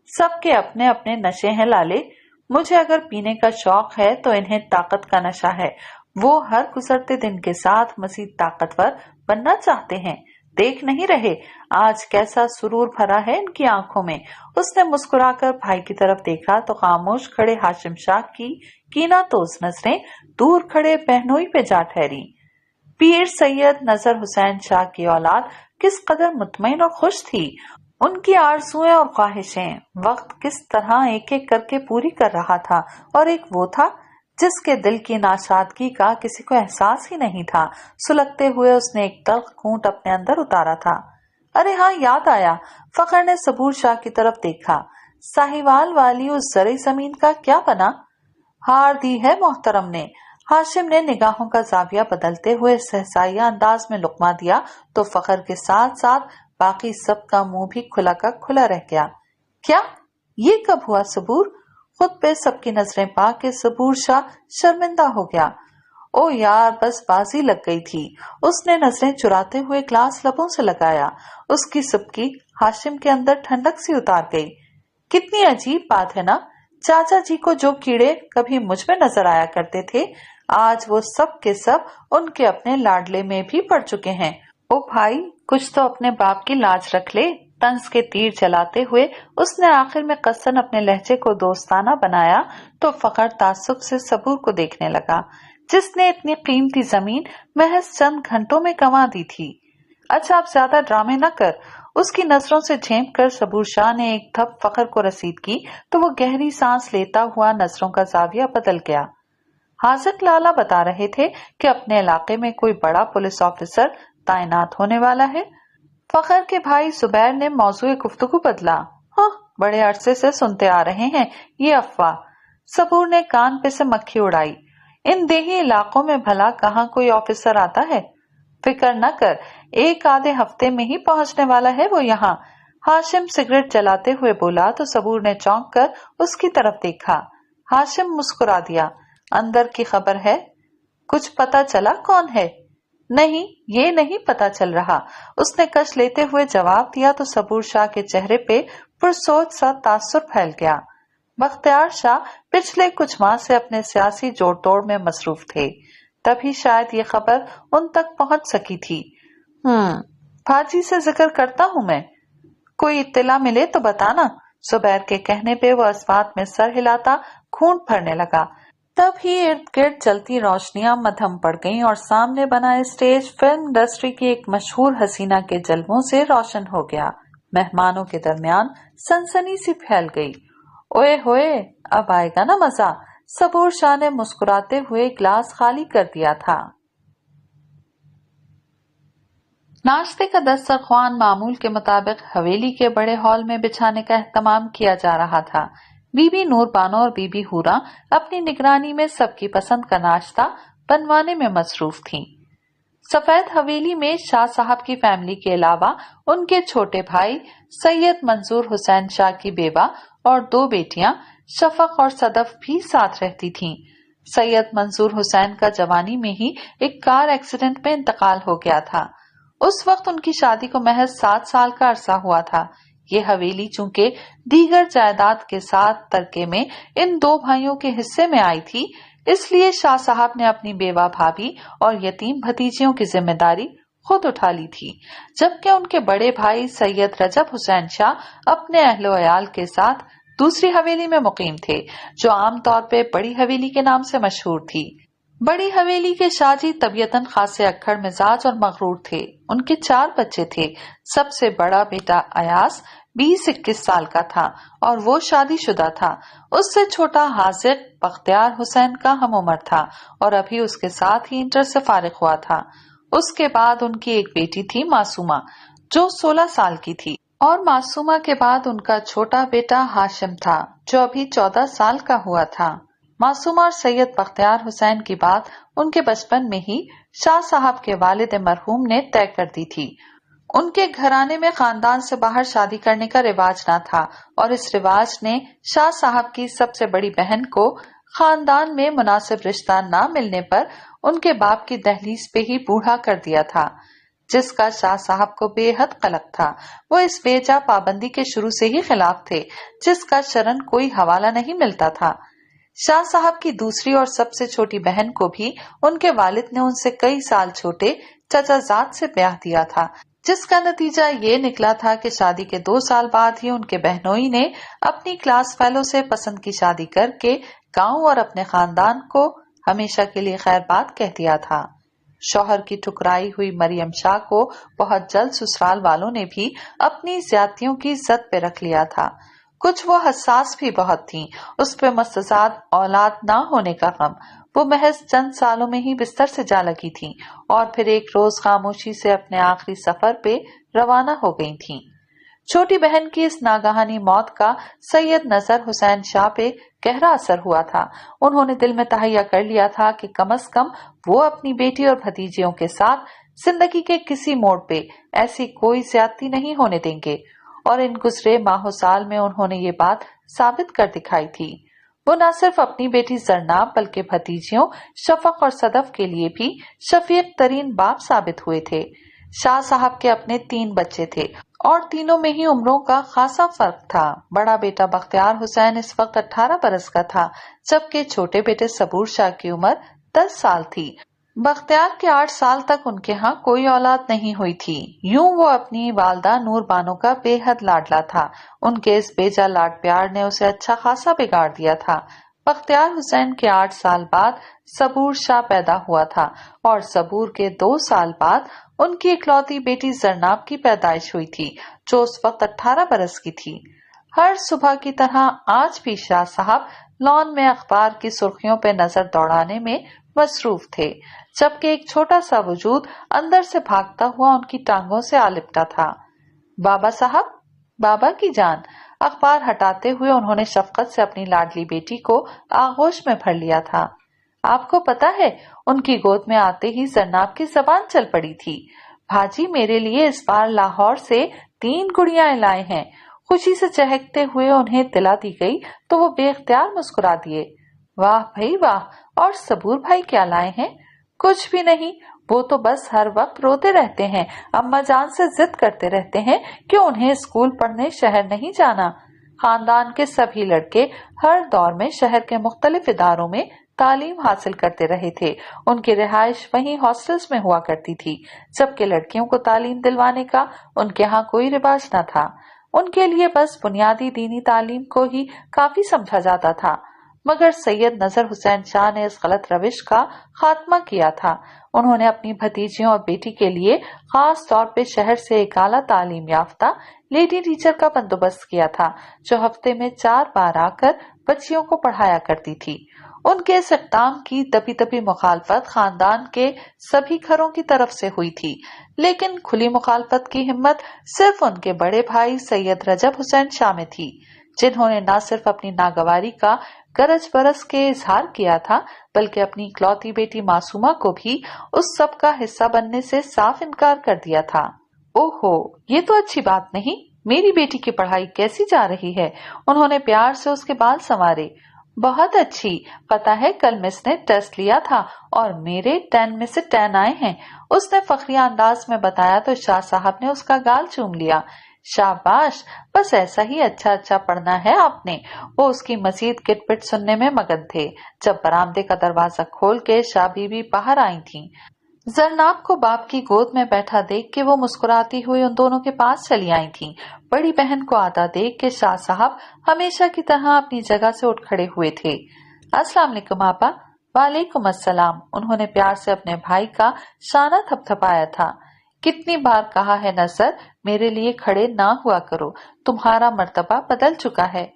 सबके अपने अपने नशे हैं लाले, मुझे अगर पीने का शौक है तो इन्हें ताकत का नशा है। वो हर गुजरते दिन के साथ मजीद ताकतवर बनना चाहते हैं। देख नहीं रहे आज कैसा सुरूर भरा है इनकी आंखों में। उसने मुस्कुराकर भाई की तरफ देखा तो खामोश खड़े हाशिम शाह की कीनातोज नजरें दूर खड़े बहनोई पे जा ठहरी। पीर सैयद नजर हुसैन शाह की औलाद किस कदर मुतमईन और खुश थी। उनकी आरज़ुएं और ख्वाहिशें वक्त किस तरह एक एक करके पूरी कर रहा था और एक वो था जिसके दिल की नाशादगी का किसी को एहसास ही नहीं था। सुलगते हुए उसने एक तल्ख घूंट अपने अंदर उतारा था। अरे हाँ, याद आया। फखर ने सबूर शाह की तरफ देखा। साहिवाल वाली उस जरी जमीन का क्या बना? हार दी है मोहतरम ने। हाशिम ने निगाहों का जाविया बदलते हुए सहसाइया अंदाज में लुकमा दिया तो फखर के साथ साथ बाकी सबका मुंह भी खुला का खुला रह गया। क्या? ये कब हुआ सबूर? खुद पे सबकी नजरें पा के सबूर शाह शर्मिंदा हो गया। ओ यार, बस बाजी लग गई थी। उसने नजरें चुराते हुए ग्लास लबों से लगाया। उसकी सबकी हाशिम के अंदर ठंडक सी उतार गई। कितनी अजीब बात है ना, चाचा जी को जो कीड़े कभी मुझ में नजर आया करते थे आज वो सब के सब उनके अपने लाडले में भी पड़ चुके हैं। ओ भाई, कुछ तो अपने बाप की लाज रख ले। तंज के तीर चलाते हुए उसने आखिर में कसन अपने लहजे को दोस्ताना बनाया तो फखर तासुब से सबूर को देखने लगा जिसने इतनी कीमती जमीन महज चंद घंटों में कमा दी थी। अच्छा, अब ज्यादा ड्रामे न कर। उसकी नजरों से झेंप कर सबूर शाह ने एक थप फखर को रसीद की तो वो गहरी सांस लेता हुआ नजरों का जाविया बदल गया। हाजिर लाला बता रहे थे कि अपने इलाके में कोई बड़ा पुलिस ऑफिसर तैनात होने वाला है। फखर के भाई जुबैर ने मौजूए गुफ्तगू बदला। हाँ, बड़े अरसे से सुनते आ रहे हैं ये अफवाह। सबूर ने कान पे से मक्खी उड़ाई। इन देही इलाकों में भला कहाँ कोई ऑफिसर आता है? फिक्र न कर, एक आधे हफ्ते में ही पहुंचने वाला है वो यहाँ। हाशिम सिगरेट जलाते हुए बोला तो सबूर ने चौंक कर उसकी तरफ देखा। हाशिम मुस्कुरा दिया। अंदर की खबर है? कुछ पता चला कौन है? नहीं, ये नहीं पता चल रहा। उसने कश लेते हुए जवाब दिया तो सबूर शाह के चेहरे पे पुरसोच सा तासुर फैल गया। बख्तियार शाह पिछले कुछ माह से अपने सियासी जोड़ तोड़ में मसरूफ थे, तभी शायद ये खबर उन तक पहुंच सकी थी। भाजी से जिक्र करता हूँ मैं, कोई इत्तला मिले तो बताना। जुबैर के कहने पे वो अस्वात में सर हिलाता खूंट भरने लगा। तब ही इर्द गिर्द चलती रोशनियां मध्यम पड़ गईं और सामने बना स्टेज फिल्म इंडस्ट्री की एक मशहूर हसीना के जलवों से रोशन हो गया। मेहमानों के दरमियान सनसनी सी फैल गई। ओए होए, अब आएगा ना मजा। सबूर शाह ने मुस्कुराते हुए ग्लास खाली कर दिया था। नाश्ते का दस्तरख्वान मामूल के मुताबिक हवेली के बड़े हॉल में बिछाने का एहतमाम किया जा रहा था। बीबी नूर बानो और बीबी हुरा अपनी निगरानी में सबकी पसंद का नाश्ता बनवाने में मसरूफ थीं। सफेद हवेली में शाह साहब की फैमिली के अलावा उनके छोटे भाई सैयद मंजूर हुसैन शाह की बेवा और 2 बेटियां शफक और सदफ भी साथ रहती थीं। सैयद मंजूर हुसैन का जवानी में ही एक कार एक्सीडेंट में इंतकाल हो गया था। उस वक्त उनकी शादी को महज 7 साल का अरसा हुआ था। ये हवेली चूंकि दीगर जायदाद के साथ तरके में इन 2 भाइयों के हिस्से में आई थी, اس لیے شاہ صاحب نے اپنی بیوہ بھابھی اور یتیم بھتیجیوں کی ذمہ داری خود اٹھا لی تھی، جبکہ ان کے بڑے بھائی سید رجب حسین شاہ اپنے اہل و عیال کے ساتھ دوسری حویلی میں مقیم تھے، جو عام طور پہ بڑی حویلی کے نام سے مشہور تھی۔ بڑی حویلی کے شاہ جی طبیعتاً خاصے اکھڑ مزاج اور مغرور تھے۔ ان کے 4 بچے تھے۔ سب سے بڑا بیٹا ایاز 20-21 سال کا تھا اور وہ شادی شدہ تھا۔ اس سے چھوٹا حاذق بختیار حسین کا ہم عمر تھا اور ابھی اس کے ساتھ ہی انٹر سے فارغ ہوا تھا۔ اس کے بعد ان کی ایک بیٹی تھی معصومہ، جو 16 سال کی تھی، اور معصومہ کے بعد ان کا چھوٹا بیٹا ہاشم تھا، جو ابھی 14 سال کا ہوا تھا۔ معصومہ اور سید بختیار حسین کی بات ان کے بچپن میں ہی شاہ صاحب کے والد مرحوم نے طے کر دی تھی۔ ان کے گھرانے میں خاندان سے باہر شادی کرنے کا رواج نہ تھا، اور اس رواج نے شاہ صاحب کی سب سے بڑی بہن کو خاندان میں مناسب رشتہ نہ ملنے پر ان کے باپ کی دہلیز پہ ہی بوڑھا کر دیا تھا، جس کا شاہ صاحب کو بے حد قلق تھا۔ وہ اس بے جا پابندی کے شروع سے ہی خلاف تھے، جس کا شرعاً کوئی حوالہ نہیں ملتا تھا۔ شاہ صاحب کی دوسری اور سب سے چھوٹی بہن کو بھی ان کے والد نے ان سے کئی سال چھوٹے چچا زاد سے بیاہ دیا تھا، جس کا نتیجہ یہ نکلا تھا کہ شادی کے 2 سال بعد ہی ان کے بہنوئی نے اپنی کلاس فیلو سے پسند کی شادی کر کے گاؤں اور اپنے خاندان کو ہمیشہ کے لیے خیر بات کہہ دیا تھا۔ شوہر کی ٹھکرائی ہوئی مریم شاہ کو بہت جلد سسرال والوں نے بھی اپنی زیادتیوں کی زد پہ رکھ لیا تھا۔ کچھ وہ حساس بھی بہت تھیں، اس پہ مستزاد اولاد نہ ہونے کا غم۔ وہ محض چند سالوں میں ہی بستر سے جا لگی تھیں اور پھر ایک روز خاموشی سے اپنے آخری سفر پہ روانہ ہو گئی تھیں۔ چھوٹی بہن کی اس ناگہانی موت کا سید نظر حسین شاہ پہ گہرا اثر ہوا تھا۔ انہوں نے دل میں تہیہ کر لیا تھا کہ کم از کم وہ اپنی بیٹی اور بھتیجیوں کے ساتھ زندگی کے کسی موڑ پہ ایسی کوئی زیادتی نہیں ہونے دیں گے، اور ان گزرے ماہ و سال میں انہوں نے یہ بات ثابت کر دکھائی تھی۔ وہ نہ صرف اپنی بیٹی زرناب بلکہ بھتیجیوں شفق اور صدف کے لیے بھی شفیق ترین باپ ثابت ہوئے تھے۔ شاہ صاحب کے اپنے 3 بچے تھے اور تینوں میں ہی عمروں کا خاصا فرق تھا۔ بڑا بیٹا بختیار حسین اس وقت 18 برس کا تھا، جبکہ چھوٹے بیٹے صبور شاہ کی عمر 10 سال تھی۔ بختیار کے 8 سال تک ان کے ہاں کوئی اولاد نہیں ہوئی تھی۔ یوں وہ اپنی والدہ نور بانو کا بے حد لاڈلا تھا۔ ان کے اس بیجا لاڈ پیار نے اسے اچھا خاصا بگاڑ دیا تھا۔ بختیار حسین کے 8 سال بعد صبور شاہ پیدا ہوا تھا اور صبور کے 2 سال بعد ان کی اکلوتی بیٹی زرناب کی پیدائش ہوئی تھی، جو اس وقت 18 برس کی تھی۔ ہر صبح کی طرح آج بھی شاہ صاحب لان میں اخبار کی سرخیوں پہ نظر دوڑانے میں مصروف تھے، جبکہ ایک چھوٹا سا وجود اندر سے بھاگتا ہوا ان کی ٹانگوں سے آ لپٹا تھا۔ بابا صاحب، بابا کی جان، اخبار ہٹاتے ہوئے انہوں نے شفقت سے اپنی لاڈلی بیٹی کو آغوش میں بھر لیا تھا۔ آپ کو پتا ہے، ان کی گود میں آتے ہی زرناب کی زبان چل پڑی تھی۔ بھاجی میرے لیے اس بار لاہور سے 3 گڑیاں لائے ہیں۔ خوشی سے چہکتے ہوئے انہیں اطلاع دی گئی تو وہ بے اختیار مسکرا دیے۔ واہ بھائی واہ، اور صبور بھائی کیا لائے ہیں؟ کچھ بھی نہیں، وہ تو بس ہر وقت روتے رہتے ہیں، اماں جان سے ضد کرتے رہتے ہیں کہ انہیں اسکول پڑھنے شہر نہیں جانا۔ خاندان کے سبھی لڑکے ہر دور میں شہر کے مختلف اداروں میں تعلیم حاصل کرتے رہے تھے۔ ان کی رہائش وہیں ہاسٹلز میں ہوا کرتی تھی، جبکہ لڑکیوں کو تعلیم دلوانے کا ان کے ہاں کوئی رواج نہ تھا۔ ان کے لیے بس بنیادی دینی تعلیم کو ہی کافی سمجھا جاتا تھا۔ مگر سید نظر حسین شاہ نے اس غلط روش کا خاتمہ کیا تھا۔ انہوں نے اپنی بھتیجیوں اور بیٹی کے لیے خاص طور پہ شہر سے ایک اعلیٰ تعلیم یافتہ لیڈی ٹیچر کا بندوبست کیا تھا، جو ہفتے میں 4 بار آ کر بچیوں کو پڑھایا کرتی تھی۔ ان کے اس اقدام کی دبی دبی مخالفت خاندان کے سبھی گھروں کی طرف سے ہوئی تھی، لیکن کھلی مخالفت کی ہمت صرف ان کے بڑے بھائی سید رجب حسین شاہ میں تھی، جنہوں نے نہ صرف اپنی ناگواری کا گرج برس کے اظہار کیا تھا بلکہ اپنی اکلوتی بیٹی معصومہ کو بھی اس سب کا حصہ بننے سے صاف انکار کر دیا تھا۔ اوہو، یہ تو اچھی بات نہیں، میری بیٹی کی پڑھائی کیسی جا رہی ہے؟ انہوں نے پیار سے اس کے بال سنوارے۔ بہت اچھی، پتہ ہے کل مس نے ٹیسٹ لیا تھا اور میرے 10 میں سے 10 آئے ہیں، اس نے فخریہ انداز میں بتایا تو شاہ صاحب نے اس کا گال چوم لیا۔ शाबाश, बस ऐसा ही अच्छा अच्छा पढ़ना है आपने। वो उसकी मजीद किटपिट सुनने में मगन थे जब बरामदे का दरवाजा खोल के शाह बीबी बाहर आई थीं। जरनाब को बाप की गोद में बैठा देख के वो मुस्कुराती हुई उन दोनों के पास चली आई थीं। बड़ी बहन को आता देख के शाह साहब हमेशा की तरह अपनी जगह से उठ खड़े हुए थे। अस्सलाम वालेकुम आपा। वालेकुम अस्सलाम। उन्होंने प्यार से अपने भाई का शाना थपथपाया था। कितनी बार कहा है नजर, मेरे लिए खड़े ना हुआ करो, तुम्हारा मर्तबा बदल चुका है।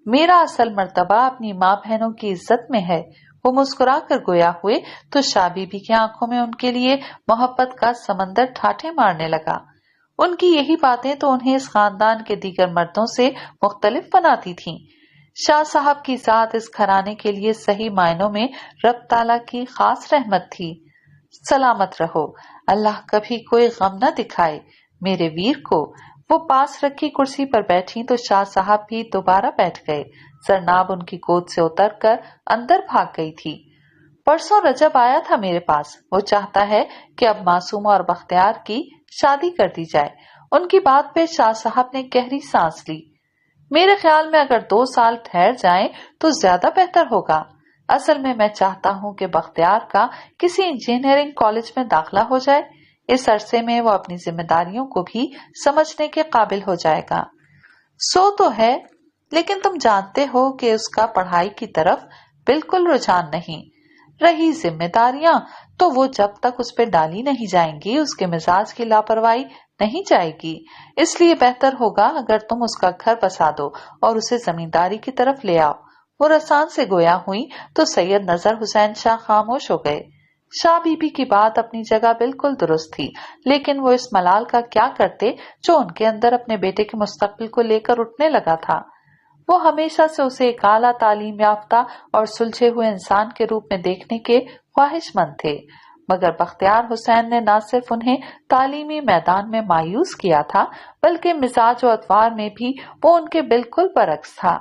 मेरा असल मर्तबा अपनी माँ बहनों की इज्जत में है। वो मुस्कुरा कर गोया हुए तो शाह बीबी की आंखों में उनके लिए मोहब्बत का समंदर ठाठे मारने लगा। उनकी यही बातें तो उन्हें इस खानदान के दीगर मर्दों से मुख्तलिफ बनाती थीं। शाह साहब की जात इस घराने के लिए सही मायनों में रब ताला की खास रहमत थी। सलामत रहो, अल्लाह कभी कोई गम न दिखाए मेरे वीर को। वो पास रखी कुर्सी पर बैठी तो शाह साहब भी दोबारा बैठ गए। जरनाब उनकी गोद से उतरकर अंदर भाग गई थी। परसों रजब आया था मेरे पास। वो चाहता है कि अब मासूमा और बख्तियार की शादी कर दी जाए। उनकी बात पे शाह साहब ने गहरी सांस ली। मेरे ख्याल में अगर 2 साल ठहर जाएं तो ज्यादा बेहतर होगा। असल में मैं चाहता हूँ कि बख्तियार का किसी इंजीनियरिंग कॉलेज में दाखिला हो जाए। इस अरसे में वो अपनी जिम्मेदारियों को भी समझने के काबिल हो जाएगा। सो तो है, लेकिन तुम जानते हो कि उसका पढ़ाई की तरफ बिल्कुल रुझान नहीं। रही जिम्मेदारियां, तो वो जब तक उस पर डाली नहीं जाएंगी उसके मिजाज की लापरवाही नहीं जाएगी। इसलिए बेहतर होगा अगर तुम उसका घर बसा दो और उसे जमींदारी की तरफ ले आओ। वो रसान से गोया हुई तो सैयद नजर हुसैन शाह खामोश हो गए। शाह बीबी की बात अपनी जगह बिल्कुल दुरुस्त थी, लेकिन वो इस मलाल का क्या करते जो उनके अंदर अपने बेटे के मुस्तकबिल को लेकर उठने लगा था। वो हमेशा से उसे एक आला तालीम याफ्ता और सुलझे हुए इंसान के रूप में देखने के ख्वाहिशमंद थे, मगर बख्तियार हुसैन ने न सिर्फ उन्हें तालीमी मैदान में मायूस किया था, बल्कि मिजाज और अतवार में भी वो उनके बिल्कुल बरक्स था।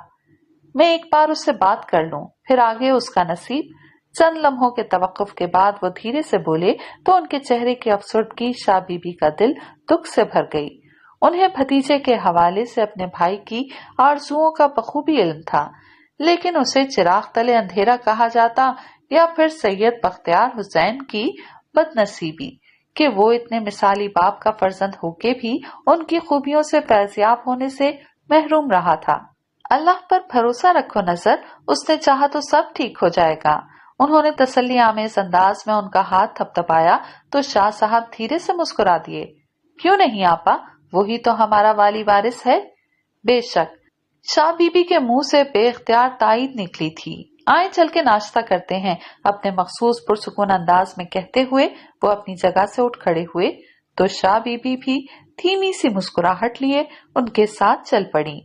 मैं एक बार उससे बात कर लूं, फिर आगे उसका नसीब। चंद लम्हों के तवक्कुफ के बाद वो धीरे से बोले तो उनके चेहरे की अफसुर्दगी शाह बीबी का दिल दुख से भर गई। उन्हें भतीजे के हवाले से अपने भाई की आरजुओं का बखूबी इल्म था, लेकिन उसे चिराग तले अंधेरा कहा जाता या फिर सैयद बख्तियार हुसैन की बदनसीबी कि वो इतने मिसाली बाप का फर्जंद होके भी उनकी खूबियों से फैज़याब होने से महरूम रहा था। अल्लाह पर भरोसा रखो नजर, उसने चाहा तो सब ठीक हो जाएगा। उन्होंने तसल्ली आमेज अंदाज में उनका हाथ थपथपाया तो शाह साहब धीरे से मुस्कुरा दिए। क्यों नहीं आपा, वही तो हमारा वाली वारिस है। बेशक, शाह बीबी के मुंह से बेख्तियार तायीद निकली थी। आए चल के नाश्ता करते हैं, अपने मखसूस पुरसुकून अंदाज में कहते हुए वो अपनी जगह से उठ खड़े हुए तो शाह बीबी भी धीमी सी मुस्कुराहट लिए उनके साथ चल पड़ी।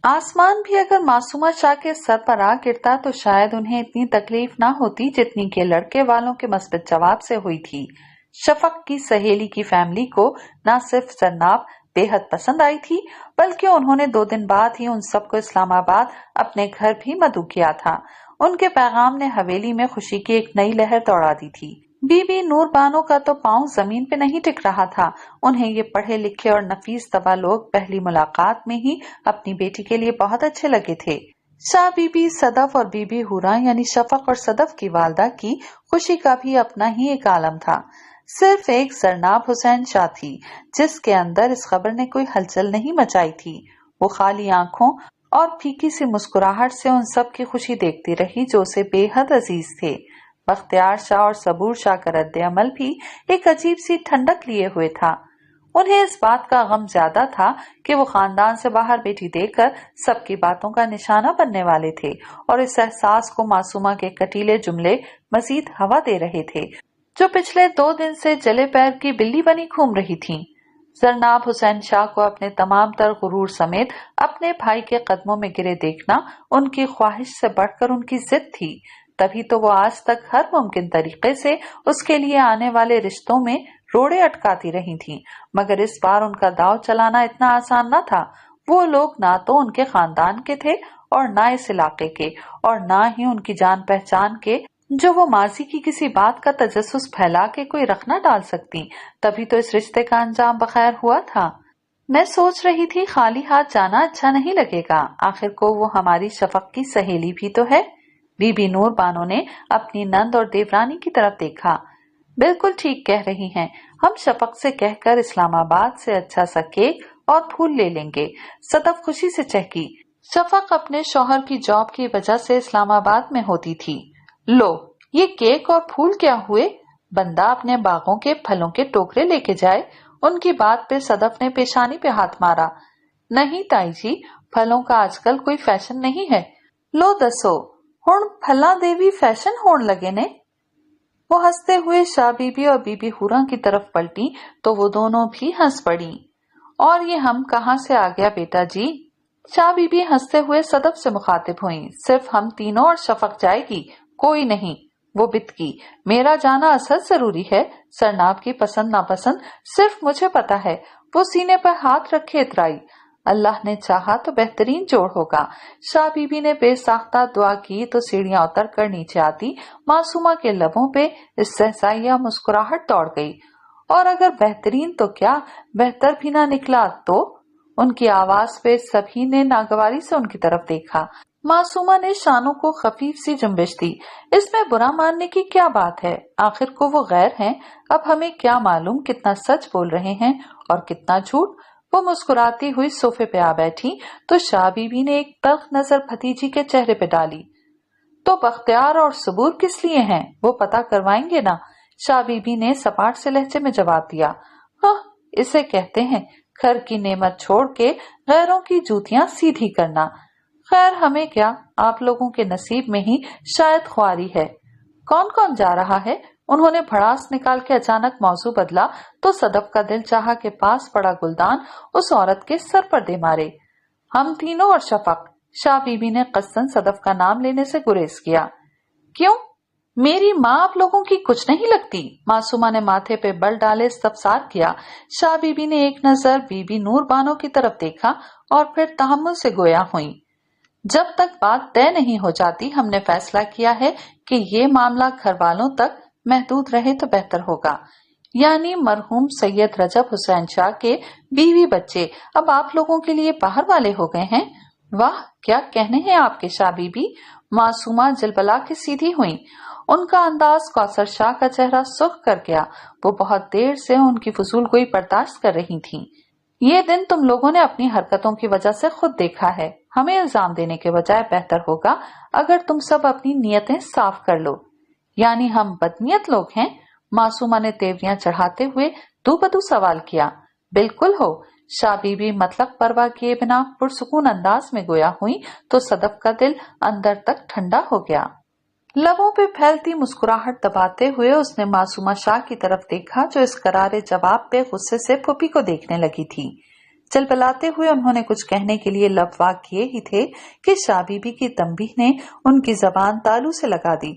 आसमान भी अगर मासूमा शाह के सर पर आ गिरता तो शायद उन्हें इतनी तकलीफ ना होती जितनी के लड़के वालों के मस्बत जवाब से हुई थी। शफक की सहेली की फैमिली को न सिर्फ जरनाब बेहद पसंद आई थी, बल्कि उन्होंने 2 दिन बाद ही उन सबको इस्लामाबाद अपने घर भी मदऊ किया था। उनके पैगाम ने हवेली में खुशी की एक नई लहर दौड़ा दी थी। बीबी नूर बानो का तो पांव जमीन पे नहीं टिक रहा था। उन्हें ये पढ़े लिखे और नफीस तवा लोग पहली मुलाकात में ही अपनी बेटी के लिए बहुत अच्छे लगे थे। शाह बीबी सदफ और बीबी हुरा यानी शफक और सदफ की वालदा की खुशी का भी अपना ही एक आलम था। सिर्फ एक जरनाब हुसैन शाह थी जिसके अंदर इस खबर ने कोई हलचल नहीं मचाई थी। वो खाली आंखों और फीकी सी मुस्कुराहट से उन सब की खुशी देखती रही जो उसे बेहद अजीज थे। बख्तियार शाह और सबूर शाह का रद्द अमल भी एक अजीब सी ठंडक लिए हुए था। उन्हें इस बात का गम ज्यादा था कि वो खानदान से बाहर बेटी देकर सबकी बातों का निशाना बनने वाले थे, और इस एहसास को मासूमा के कटीले जुमले मजीद हवा दे रहे थे जो पिछले 2 दिन से जले पैर की बिल्ली बनी घूम रही थीं। जरनाब हुसैन शाह को अपने तमाम तर गुरूर समेत अपने भाई के कदमों में गिरे देखना उनकी ख्वाहिश से बढ़कर उनकी जिद थी। तभी तो वो आज तक हर मुमकिन तरीके से उसके लिए आने वाले रिश्तों में रोड़े अटकाती रही थीं, मगर इस बार उनका दाव चलाना इतना आसान न था। वो लोग ना तो उनके खानदान के थे और ना इस इलाके के, और ना ही उनकी जान पहचान के, जो वो माजी की किसी बात का तजस्सुस फैला के कोई रख न डाल सकती, तभी तो इस रिश्ते का अंजाम बखैर हुआ था। मैं सोच रही थी खाली हाथ जाना अच्छा नहीं लगेगा, आखिर को वो हमारी शफक की सहेली भी तो है। बीबी नूर बानो ने अपनी नंद और देवरानी की तरफ देखा। बिल्कुल ठीक कह रही हैं, हम शफक से कहकर इस्लामाबाद से अच्छा सा केक और फूल ले लेंगे। सदफ खुशी से चहकी। शफक अपने शौहर की जॉब की वजह से इस्लामाबाद में होती थी। लो, ये केक और फूल क्या हुए? बंदा अपने बागों के फलों के टोकरे लेके जाए। उनकी बात पे सदफ ने पेशानी पे हाथ मारा। नहीं ताई जी, फलों का आजकल कोई फैशन नहीं है। लो दसो, हुण फला दे भी फैशन होने लगे ने। वो हंसते हुए शाह बीबी और बीबी हुरा की तरफ पलटी तो वो दोनों भी हंस पड़ी। और ये हम कहाँ से आ गया बेटा जी? शाह बीबी हंसते हुए सदफ से मुखातिब हुई। सिर्फ हम तीनों और शफक जाएगी, कोई नहीं। वो बितकी, मेरा जाना असल जरूरी है। सरनाब की पसंद नापसंद सिर्फ मुझे पता है। वो सीने पर हाथ रखे इतराई। अल्लाह ने चाहा तो बेहतरीन जोड़ होगा। शाह बीबी ने बेसाख्ता दुआ की तो सीढ़ियां उतर कर नीचे आती मासूमा के लबों पे इस्तेहसाइया मुस्कुराहट दौड़ गई। और अगर बेहतरीन तो क्या, बेहतर भी ना निकला तो? उनकी आवाज पे सभी ने नागवारी से उनकी तरफ देखा। मासूमा ने शानों को खफीफ सी जुम्बिश दी। इसमें बुरा मानने की क्या बात है? आखिर को वो गैर हैं। अब हमें क्या मालूम कितना सच बोल रहे हैं और कितना झूठ। वो मुस्कुराती हुई सोफे पे आ बैठी तो शाह बीबी ने एक तल्ख नजर भतीजी के चेहरे पे डाली। तो बख्तियार और सबूर किस लिए हैं? वो पता करवाएंगे ना? शाह बीबी ने सपाट से लहजे में जवाब दिया। हाँ, इसे कहते हैं घर की नेमत छोड़ के गैरों की जूतियां सीधी करना। खैर हमें क्या, आप लोगों के नसीब में ही शायद ख्वारी है। कौन कौन जा रहा है? उन्होंने भड़ास निकाल के अचानक मौजू बदला तो सदफ का दिल चाहा के पास पड़ा गुलदान उस औरत के सर पर दे मारे। हम तीनों और शफक। शाह बीबी ने कस्सन सदफ का नाम लेने से गुरेज किया। क्यों? मेरी माँ आप लोगों की कुछ नहीं लगती? मासूमा ने माथे पे बल डाले स्तफसार किया। शाह बीबी ने एक नजर बीबी नूर बानो की तरफ देखा और फिर तहम्मुल से गोया हुई। जब तक बात तय नहीं हो जाती, हमने फैसला किया है कि ये मामला घर वालों तक महदूद रहे तो बेहतर होगा। यानी मरहूम सैयद रजब हुसैन शाह के बीवी बच्चे अब आप लोगों के लिए बाहर वाले हो गए हैं। वाह, क्या कहने हैं आपके शाह बीबी? मासूमा जलबला के सीधी हुई। उनका अंदाज कौसर शाह का चेहरा सुर्ख कर गया। वो बहुत देर से उनकी फजूल गोई बर्दाश्त कर रही थीं। ये दिन तुम लोगों ने अपनी हरकतों की वजह से खुद देखा है। हमें इल्जाम देने के बजाय बेहतर होगा अगर तुम सब अपनी नियतें साफ कर लो। यानी हम बदनीयत लोग हैं? मासूमा ने तेवरियां चढ़ाते हुए दूबदू सवाल किया। बिल्कुल हो। शाह बीबी मतलब परवाह किए बिना पुरसुकून अंदाज में गोया हुई तो सदफ का दिल अंदर तक ठंडा हो गया। लबों पे फैलती मुस्कुराहट दबाते हुए उसने मासूमा शाह की तरफ देखा जो इस करारे जवाब पे गुस्से से फूफी को देखने लगी थी। चलबलाते हुए उन्होंने कुछ कहने के लिए लब वाक किए ही थे कि शाह बीबी की तंबीह ने उनकी जबान तालू से लगा दी।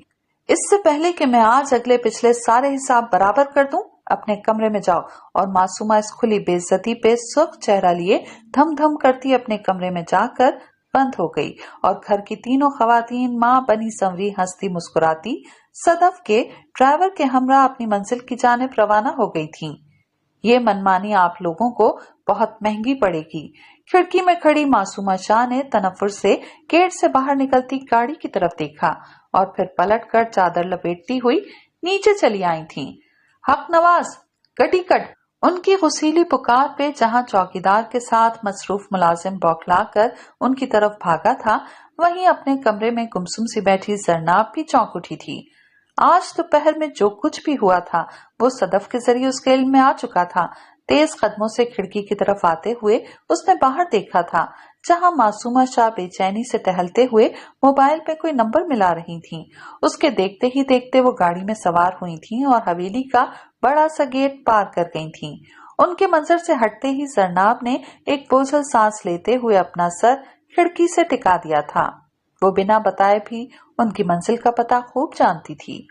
इससे पहले कि मैं आज अगले पिछले सारे हिसाब बराबर कर दूं, अपने कमरे में जाओ। और मासूमा इस खुली बेइज्जती पे सुर्ख चेहरा लिए धम धम करती अपने कमरे में जाकर बंद हो गई और घर की तीनों खवातीन माँ बनी संवरी हंसती मुस्कुराती सदफ के ड्राइवर के हमरा अपनी मंजिल की जानिब रवाना हो गई थीं। ये मनमानी आप लोगों को बहुत महंगी पड़ेगी। खिड़की में खड़ी मासूमा शाह ने तनफ्फुर से गेट से बाहर निकलती गाड़ी की तरफ देखा और फिर पलटकर चादर लपेटती हुई नीचे चली आई थीं। हक नवाज, कटीकट। उनकी गुस्सीली पुकार पे जहां चौकीदार के साथ मसरूफ मुलाजिम बौखला कर उनकी तरफ भागा था, वहीं अपने कमरे में गुमसुम सी बैठी जरनाब भी चौंक उठी थी। आज दोपहर में जो कुछ भी हुआ था वो सदफ के जरिए उसके इल्म में आ चुका था। तेज कदमों से खिड़की की तरफ आते हुए उसने बाहर देखा था जहां मासूमा शाह बेचैनी से टहलते हुए मोबाइल पे कोई नंबर मिला रही थीं। उसके देखते ही देखते वो गाड़ी में सवार हुई थीं और हवेली का बड़ा सा गेट पार कर गई थीं। उनके मंजर से हटते ही जरनाब ने एक बोझल सांस लेते हुए अपना सर खिड़की से टिका दिया था। वो बिना बताए भी उनकी मंजिल का पता खूब जानती थी।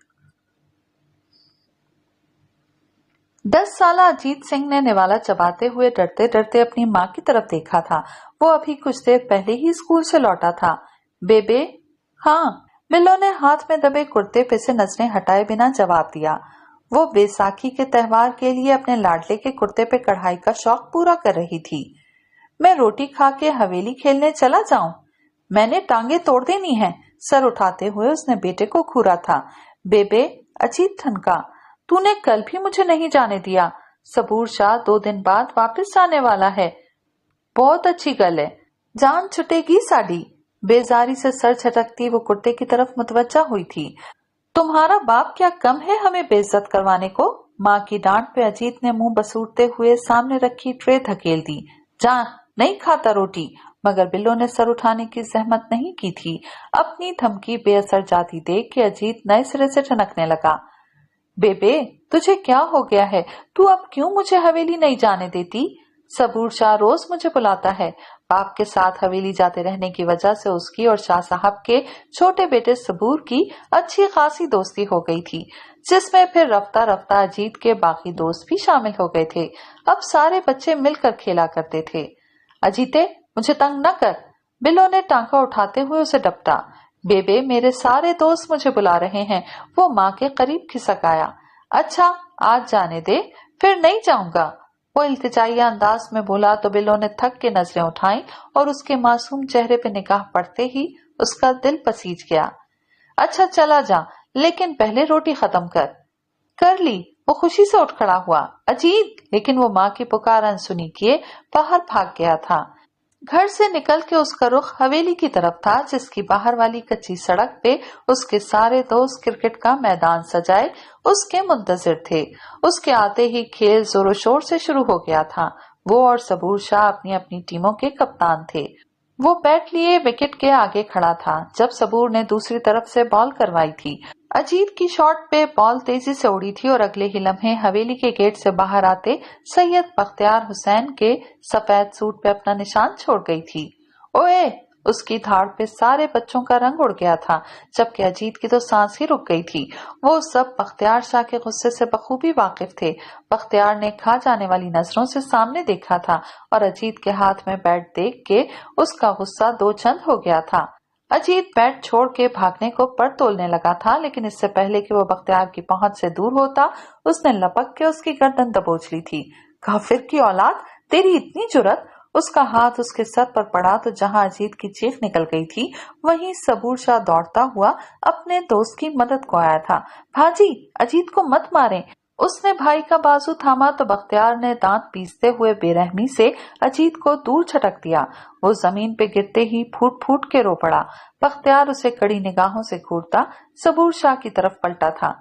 10 साला अजीत सिंह ने निवाला चबाते हुए डरते डरते अपनी माँ की तरफ देखा था। वो अभी कुछ देर पहले ही स्कूल से लौटा था। बेबे? हाँ। बिल्लो ने हाथ में दबे कुर्ते पे से नजरें हटाए बिना जवाब दिया। वो बैसाखी के त्योहार के लिए अपने लाडले के कुर्ते पे कढ़ाई का शौक पूरा कर रही थी। मैं रोटी खा के हवेली खेलने चला जाऊं? मैंने टांगे तोड़ देनी है। सर उठाते हुए उसने बेटे को घूरा था। बेबे, अजीत ठनका, तूने कल भी मुझे नहीं जाने दिया। सबूर शाह 2 दिन बाद वापस आने वाला है। बहुत अच्छी गल है, जान छुटेगी साडी। बेजारी से सर झटकती वो कुर्ते की तरफ मुतवज्जा हुई थी। तुम्हारा बाप क्या कम है हमें बेइज्जत करवाने को? माँ की डांट पे अजीत ने मुंह बसूरते हुए सामने रखी ट्रे धकेल दी। जा, नहीं खाता रोटी। मगर बिल्लो ने सर उठाने की जहमत नहीं की थी। अपनी धमकी बेअसर जाती देख के अजीत नए सिरे से ठनकने लगा। बेबे, तुझे क्या हो गया है? तू अब क्यों मुझे हवेली नहीं जाने देती? सबूर शाह रोज मुझे बुलाता है। बाप के साथ हवेली जाते रहने की वजह से उसकी और शाह साहब के छोटे बेटे सबूर की अच्छी खासी दोस्ती हो गई थी, जिसमें फिर रफ्ता रफ्ता अजीत के बाकी दोस्त भी शामिल हो गए थे। अब सारे बच्चे मिलकर खेला करते थे। अजीते, मुझे तंग न कर। बिल्लो ने टांका उठाते हुए उसे डपटा। बेबे, मेरे सारे दोस्त मुझे बुला रहे हैं। वो माँ के करीब खिसक आया। अच्छा, आज जाने दे, फिर नहीं जाऊंगा। वो इल्तिजाई अंदाज में बोला तो बिल्लो ने थक के नजरें उठाई और उसके मासूम चेहरे पे निगाह पड़ते ही उसका दिल पसीज गया। अच्छा चला जा, लेकिन पहले रोटी खत्म कर। कर ली। वो खुशी से उठ खड़ा हुआ। अजीत, लेकिन वो माँ की पुकार अनसुनी किए बाहर भाग गया था। घर से निकल के उसका रुख हवेली की तरफ था, जिसकी बाहर वाली कच्ची सड़क पे उसके सारे दोस्त क्रिकेट का मैदान सजाए उसके मुंतजिर थे। उसके आते ही खेल जोरों शोर से शुरू हो गया था। वो और सबूर शाह अपनी अपनी टीमों के कप्तान थे। वो बैट लिए विकेट के आगे खड़ा था जब सबूर ने दूसरी तरफ से बॉल करवाई थी। अजीत की शॉट पे बॉल तेजी से उड़ी थी और अगले ही लम्हे हवेली के गेट से बाहर आते सैयद बख्तियार हुसैन के सफेद सूट पे अपना निशान छोड़ गई थी। ओए! उसकी धाड़ पे सारे बच्चों का रंग उड़ गया था, जबकि अजीत की तो सांस ही रुक गई थी। वो सब बख्तियार शाह के गुस्से से बखूबी वाकिफ थे। बख्तियार ने खा जाने वाली नजरों से सामने देखा था और अजीत के हाथ में बैट देख के उसका गुस्सा 2 चंद हो गया था। अजीत बैट छोड़ के भागने को पर तोलने लगा था, लेकिन इससे पहले कि वो बख्तियार की पहुंच से दूर होता, उसने लपक के उसकी गर्दन दबोच ली थी। काफिर की औलाद, तेरी इतनी जुर्रत! उसका हाथ उसके सर पर पड़ा तो जहां अजीत की चीख निकल गई थी, वहीं सबूर शाह दौड़ता हुआ अपने दोस्त की मदद को आया था। भाजी, अजीत को मत मारें। उसने भाई का बाजू थामा तो बख्तियार ने दांत पीसते हुए बेरहमी से अजीत को दूर छटक दिया। वो जमीन पे गिरते ही फूट फूट के रो पड़ा। बख्तियार उसे कड़ी निगाहों से घूरता सबूर शाह की तरफ पलटा था।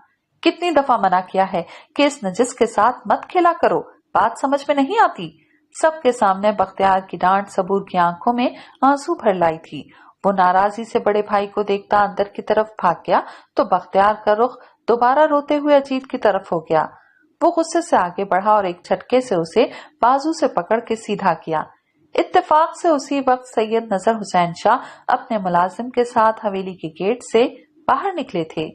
कितनी दफा मना किया है कि इस नजिस के साथ मत खेला करो, बात समझ में नहीं आती? सबके सामने बख्तियार की डांट सबूर की आंखों में आंसू भर लाई थी। वो नाराजी से बड़े भाई को देखता अंदर की तरफ भाग गया तो बख्तियार का रुख दोबारा रोते हुए अजीत की तरफ हो गया। वो गुस्से से आगे बढ़ा और एक झटके से उसे बाजू से पकड़ के सीधा किया। इत्तेफाक से उसी वक्त सैयद नजर हुसैन शाह अपने मुलाजिम के साथ हवेली के गेट से बाहर निकले थे।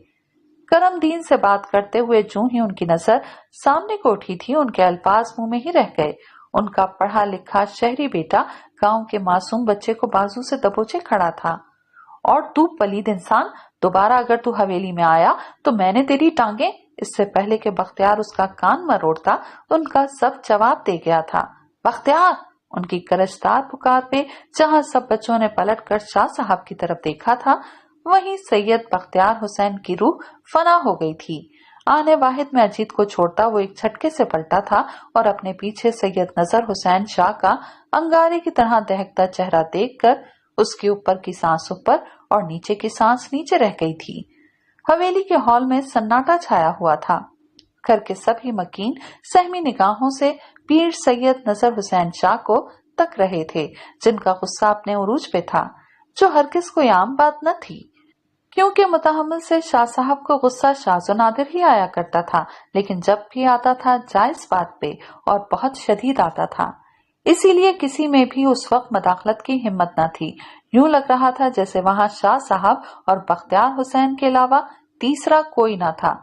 करमदीन से बात करते हुए जूं ही उनकी नजर सामने को उठी थी, उनके अल्फाज मुंह में ही रह गए। उनका पढ़ा लिखा शहरी बेटा गांव के मासूम बच्चे को बाजू से दबोचे खड़ा था। और तू पलीद इंसान, दोबारा अगर तू हवेली में आया तो मैंने तेरी टांगे। इससे पहले कि बख्तियार उसका कान मरोड़ता, उनका सब जवाब दे गया था। बख्तियार! उनकी करजदार पुकार पे जहां सब बच्चों ने पलट कर शाह साहब की तरफ देखा था, वहीं सैयद बख्तियार हुसैन की रूह फना हो गई थी। आने वाहिद में अजीत को छोड़ता वो एक झटके से पलटा था और अपने पीछे सैयद नजर हुसैन शाह का अंगारे की तरह दहकता चेहरा देखकर उसके ऊपर की सांस ऊपर और नीचे की सांस नीचे रह गई थी। हवेली के हॉल में सन्नाटा छाया हुआ था। घर के सभी मकीन सहमी निगाहों से पीर सैयद नजर हुसैन शाह को तक रहे थे, जिनका गुस्सा अपने उरूज पे था, जो हरगिज कोई आम बात न थी। क्योंकि मुतहम्मिल से शाह साहब को गुस्सा शाज़ो नादिर ही आया करता था, लेकिन जब भी आता था जायज बात पे और बहुत शदीद आता था। इसीलिए किसी में भी उस वक्त मदाखलत की हिम्मत न थी। यूं लग रहा था जैसे वहां शाह साहब और बख्तियार हुसैन के अलावा तीसरा कोई न था।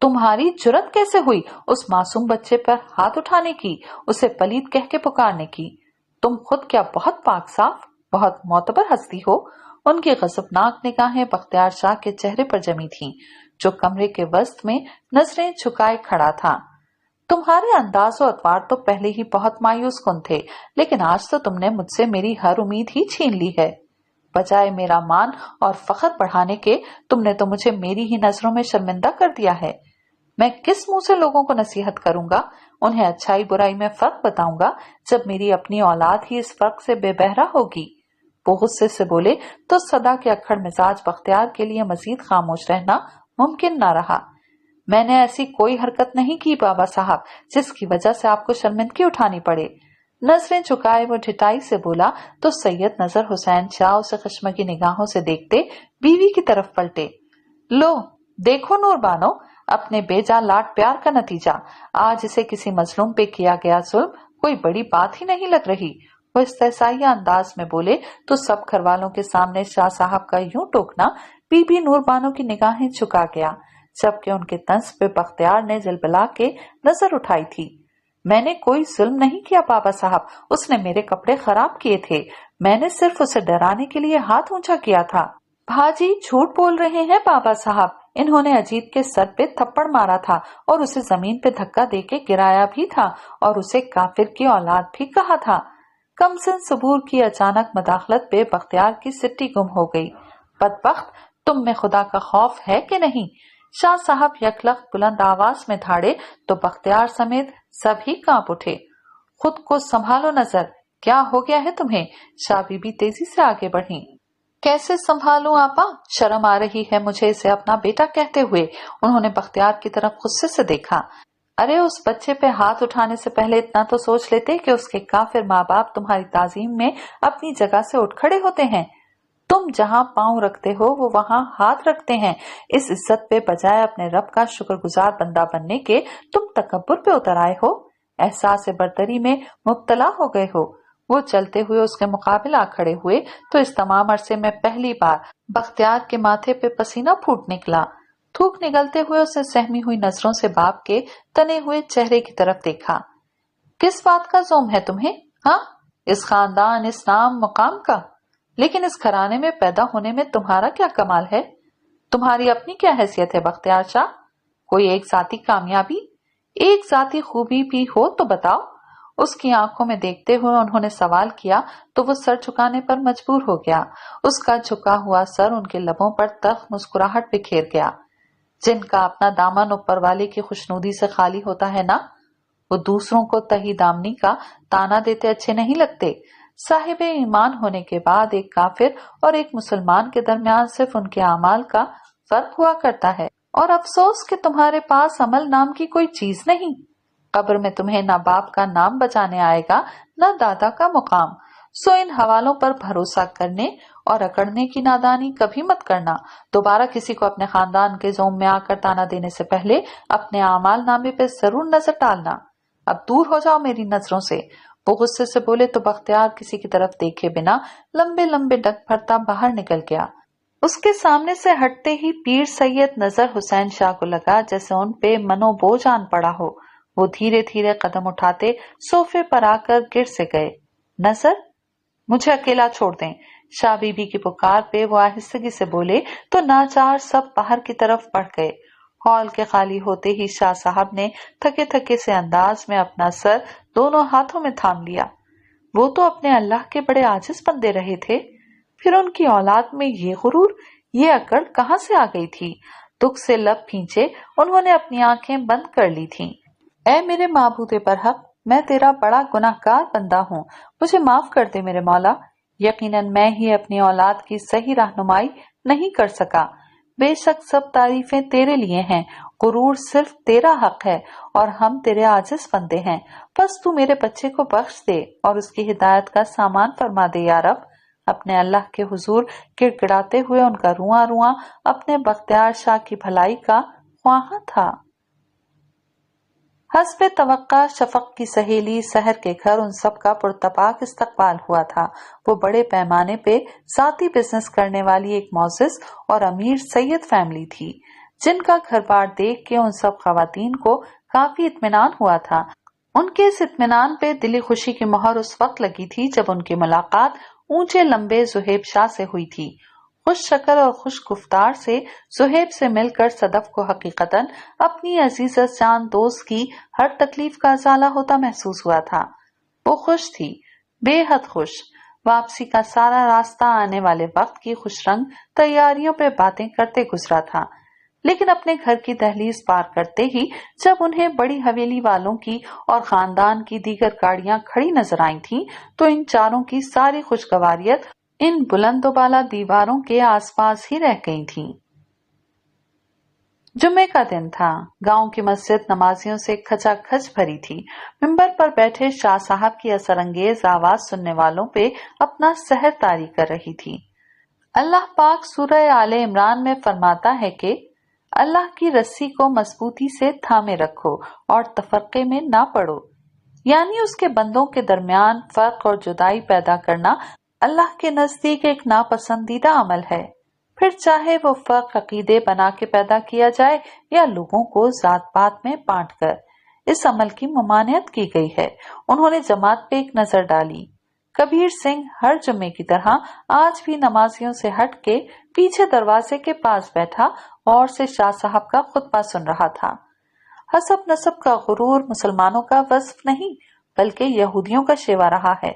तुम्हारी जुर्रत कैसे हुई उस मासूम बच्चे पर हाथ उठाने की, उसे पलीद कह के पुकारने की? तुम खुद क्या बहुत पाक साफ, बहुत मोतबर हस्ती हो? उनकी गजबनाक निगाहें बख्तियार शाह के चेहरे पर जमी थीं, जो कमरे के वसत में नजरें झुकाए खड़ा था। तुम्हारे अंदाज और अतवार तो पहले ही बहुत मायूस कुन थे, लेकिन आज तो तुमने मुझसे मेरी हर उम्मीद ही छीन ली है। बजाय मेरा मान और फख्र बढ़ाने के तुमने तो मुझे मेरी ही नजरों में शर्मिंदा कर दिया है। मैं किस मुंह से लोगों को नसीहत करूंगा, उन्हें अच्छाई बुराई में फर्क बताऊंगा, जब मेरी अपनी औलाद ही इस फर्क से बेबहरा होगी। वो गुस्से से बोले तो सदा के अक्खड़ मिजाज बख्तियार के लिए मजीद खामोश रहना मुमकिन न रहा। मैंने ऐसी कोई हरकत नहीं की बाबा साहब जिसकी वजह से आपको शर्मिंदगी उठानी पड़े। नजरें झुकाए वो ढिठाई से बोला तो सैयद नजर हुसैन शाह उसे खश्मगी निगाहों से देखते बीवी की तरफ पलटे। लो देखो नूर बानो, अपने बेजा लाड प्यार का नतीजा। आज इसे किसी मजलूम पे किया गया जुल्म कोई बड़ी बात ही नहीं लग रही। वो इस्तेहसाइया अंदाज में बोले तो सब घर वालों के सामने शाह साहब का यूं टोकना बीबी नूर बानो की निगाहें झुका गया, जबकि उनके तंज पे बख्तियार ने जिलबिला के नजर उठाई थी। मैंने कोई जुल्म नहीं किया बाबा साहब, उसने मेरे कपड़े खराब किए थे, मैंने सिर्फ उसे डराने के लिए हाथ ऊंचा किया था। भाजी झूठ बोल रहे हैं बाबा साहब, इन्होंने अजीत के सर पे थप्पड़ मारा था और उसे जमीन पे धक्का देके गिराया भी था और उसे काफिर की औलाद भी कहा था। कमसिन सबूर की अचानक मदाखलत पे बख्तियार की सिट्टी गुम हो गई। बदबख्त, तुम में खुदा का खौफ है कि नहीं? शाह साहब यकलख्त बुलंद आवाज में धाड़े तो बख्तियार समेत सभी कांप उठे। खुद को संभालो नजर, क्या हो गया है तुम्हें? शाह बीबी तेजी से आगे बढ़ी। कैसे संभालूं आपा, शर्म आ रही है मुझे इसे अपना बेटा कहते हुए। उन्होंने बख्तियार की तरफ गुस्से से देखा। अरे उस बच्चे पे हाथ उठाने से पहले इतना तो सोच लेते कि उसके काफिर माँ बाप तुम्हारी ताजीम में अपनी जगह से उठ खड़े होते हैं। तुम जहां पांव रखते हो वो वहां हाथ रखते हैं। इस इज्जत पे बजाय अपने रब का शुक्रगुजार बंदा बनने के तुम तकब्बुर पे उतर आए हो, एहसास बर्तरी में मुब्तला हो गए हो। वो चलते हुए उसके मुकाबिल आ खड़े हुए तो इस तमाम अरसे में पहली बार बख्तियार के माथे पे पसीना फूट निकला। थूक निकलते हुए उसने सहमी हुई नजरों से बाप के तने हुए चेहरे की तरफ देखा। किस बात का जोम है तुम्हें? हाँ, इस खानदान, इस नाम मुकाम का। लेकिन इस घराने में पैदा होने में तुम्हारा क्या कमाल है? तुम्हारी अपनी क्या हैसियत है बख्तियार शाह? कोई एक जाती कामयाबी, एक जाती खूबी भी हो तो बताओ। उसकी आंखों में देखते हुए उन्होंने सवाल किया तो वो सर झुकाने पर मजबूर हो गया। उसका झुका हुआ सर उनके लबों पर तल्ख मुस्कुराहट बिखेर गया। जिनका अपना दामन ऊपर वाले की खुशनुदी से खाली होता है ना, वो दूसरों को तही दामनी का ताना देते अच्छे नहीं लगते। साहिब ईमान होने के बाद एक काफिर और एक मुसलमान के दरमियान सिर्फ उनके अमाल का फर्क हुआ करता है। और अफसोस कि तुम्हारे पास अमल नाम की कोई चीज नहीं। कब्र में तुम्हें न बाप का नाम बचाने आएगा न दादा का मुकाम। सो इन हवालों पर भरोसा करने और अकड़ने की नादानी कभी मत करना। दोबारा किसी को अपने खानदान के जोम में आकर ताना देने से पहले अपने अमाल नामे पे जरूर नजर डालना। अब दूर हो जाओ मेरी नजरों से। वो गुस्से से बोले तो बख्तियार किसी की तरफ देखे बिना लंबे लंबे डग भरता बाहर निकल गया। उसके सामने से हटते ही पीर सैयद नजर हुसैन शाह को लगा जैसे उन पे मनोबोझ आन पड़ा हो। वो धीरे धीरे कदम उठाते सोफे पर आकर गिर से गए। नजर, मुझे अकेला छोड़ दें। शाह बीबी की पुकार पे वो आहिस्तगी से बोले तो नाचार सब बाहर की तरफ बढ़ गए। हॉल के खाली होते ही शाह साहब ने थके थके से अंदाज में अपना सर दोनों हाथों में थाम लिया। वो तो अपने अल्लाह के बड़े आजिज बंदे रहे थे, फिर उनकी औलाद में ये गुरूर, ये अकड़ कहाँ से आ गई थी? दुख से लब खींचे उन्होंने अपनी आंखें बंद कर ली थीं। ऐ मेरे माबूदे बरहक, मैं तेरा बड़ा गुनाहगार बंदा हूँ, मुझे माफ कर दे मेरे मौला। यकीनन मैं ही अपनी औलाद की सही रहनुमाई नहीं कर सका। बेशक सब तारीफें तेरे लिए हैं, गुरूर सिर्फ तेरा हक है और हम तेरे आजिज बंदे हैं। बस तू मेरे बच्चे को बख्श दे और उसकी हिदायत का सामान फरमा दे या रब। अपने अल्लाह के हुजूर गिड़गिड़ाते हुए उनका रुआ रुआ अपने बख्तियार शाह की भलाई का ख्वाहा था। हस्बे तवक्का शफक की सहेली सहर के घर उन सब का पुरतपाक इस्तकबाल हुआ था। वो बड़े पैमाने पे जाती बिजनेस करने वाली एक मौजिज और अमीर सैयद फैमिली थी, जिनका घर बार देख के उन सब खवातीन को काफी इत्मीनान हुआ था। उनके इस इत्मीनान पे दिली खुशी की मोहर उस वक्त लगी थी जब उनकी मुलाकात ऊंचे लंबे जुहेब शाह से हुई थी। खुश शक्ल और खुश गुफ्तार से सुहेब से मिलकर सदफ को हकीकतन अपनी अजीज जान दोस्त की हर तकलीफ का अजाला होता महसूस हुआ था। वो खुश थी, बेहद खुश। वापसी का सारा रास्ता आने वाले वक्त की खुशरंग तैयारियों पे बातें करते गुजरा था, लेकिन अपने घर की दहलीज पार करते ही जब उन्हें बड़ी हवेली वालों की और खानदान की दीगर गाड़ियां खड़ी नजर आई थीं, तो इन चारों की सारी खुशगवारियत इन बुलंदोबाला दीवारों के आसपास ही रह गई थी। जुम्मे का दिन था। गांव की मस्जिद नमाजियों से खचाखच भरी थी। मिंबर पर बैठे शाह साहब की असरंगेज आवाज सुनने वालों पे अपना सहर तारी कर रही थी। अल्लाह पाक सूरह आले इमरान में फरमाता है कि अल्लाह की रस्सी को मजबूती से थामे रखो और तफरके में ना पड़ो, यानी उसके बंदों के दरमियान फर्क और जुदाई पैदा करना अल्लाह के नजदीक एक नापसंदीदा अमल है, फिर चाहे वो फर्क अकीदे बना के पैदा किया जाए या लोगों को जात पात में बांट कर। इस अमल की ममानियत की गई है। उन्होंने जमात पे एक नजर डाली। कबीर सिंह हर जुम्मे की तरह आज भी नमाजियों से हट के पीछे दरवाजे के पास बैठा और से शाह साहब का खुतबा सुन रहा था। हसब नसब का गुरूर मुसलमानों का वस्फ नहीं, बल्कि यहूदियों का शेवा रहा है,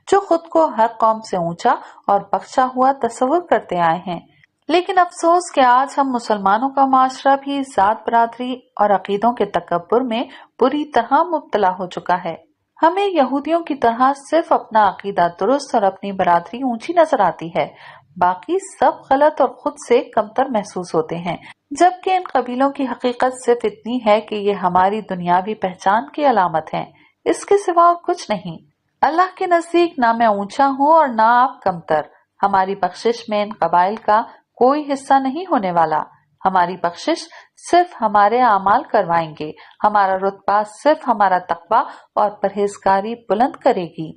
जो खुद को हर कौम से ऊंचा और बख्शा हुआ तस्वुर करते आए हैं। लेकिन अफसोस कि आज हम मुसलमानों का माशरा भी जात बरादरी और अकीदों के तकब्बुर में बुरी तरह मुब्तला हो चुका है। हमें यहूदियों की तरह सिर्फ अपना अकीदा दुरुस्त और अपनी बरादरी ऊंची नजर आती है, बाकी सब गलत और खुद से कमतर महसूस होते हैं, जबकि इन कबीलों की हकीकत सिर्फ इतनी है कि ये हमारी दुनियावी पहचान की अलामत है, इसके सिवा और कुछ नहीं। अल्लाह के नजदीक ना मैं ऊंचा हूँ और ना आप कमतर। हमारी बख्शिश में इन कबाइल का कोई हिस्सा नहीं होने वाला। हमारी बख्शिश सिर्फ हमारे आमाल करवाएंगे। हमारा रुतबा सिर्फ हमारा तकवा और परहेजगारी बुलंद करेगी।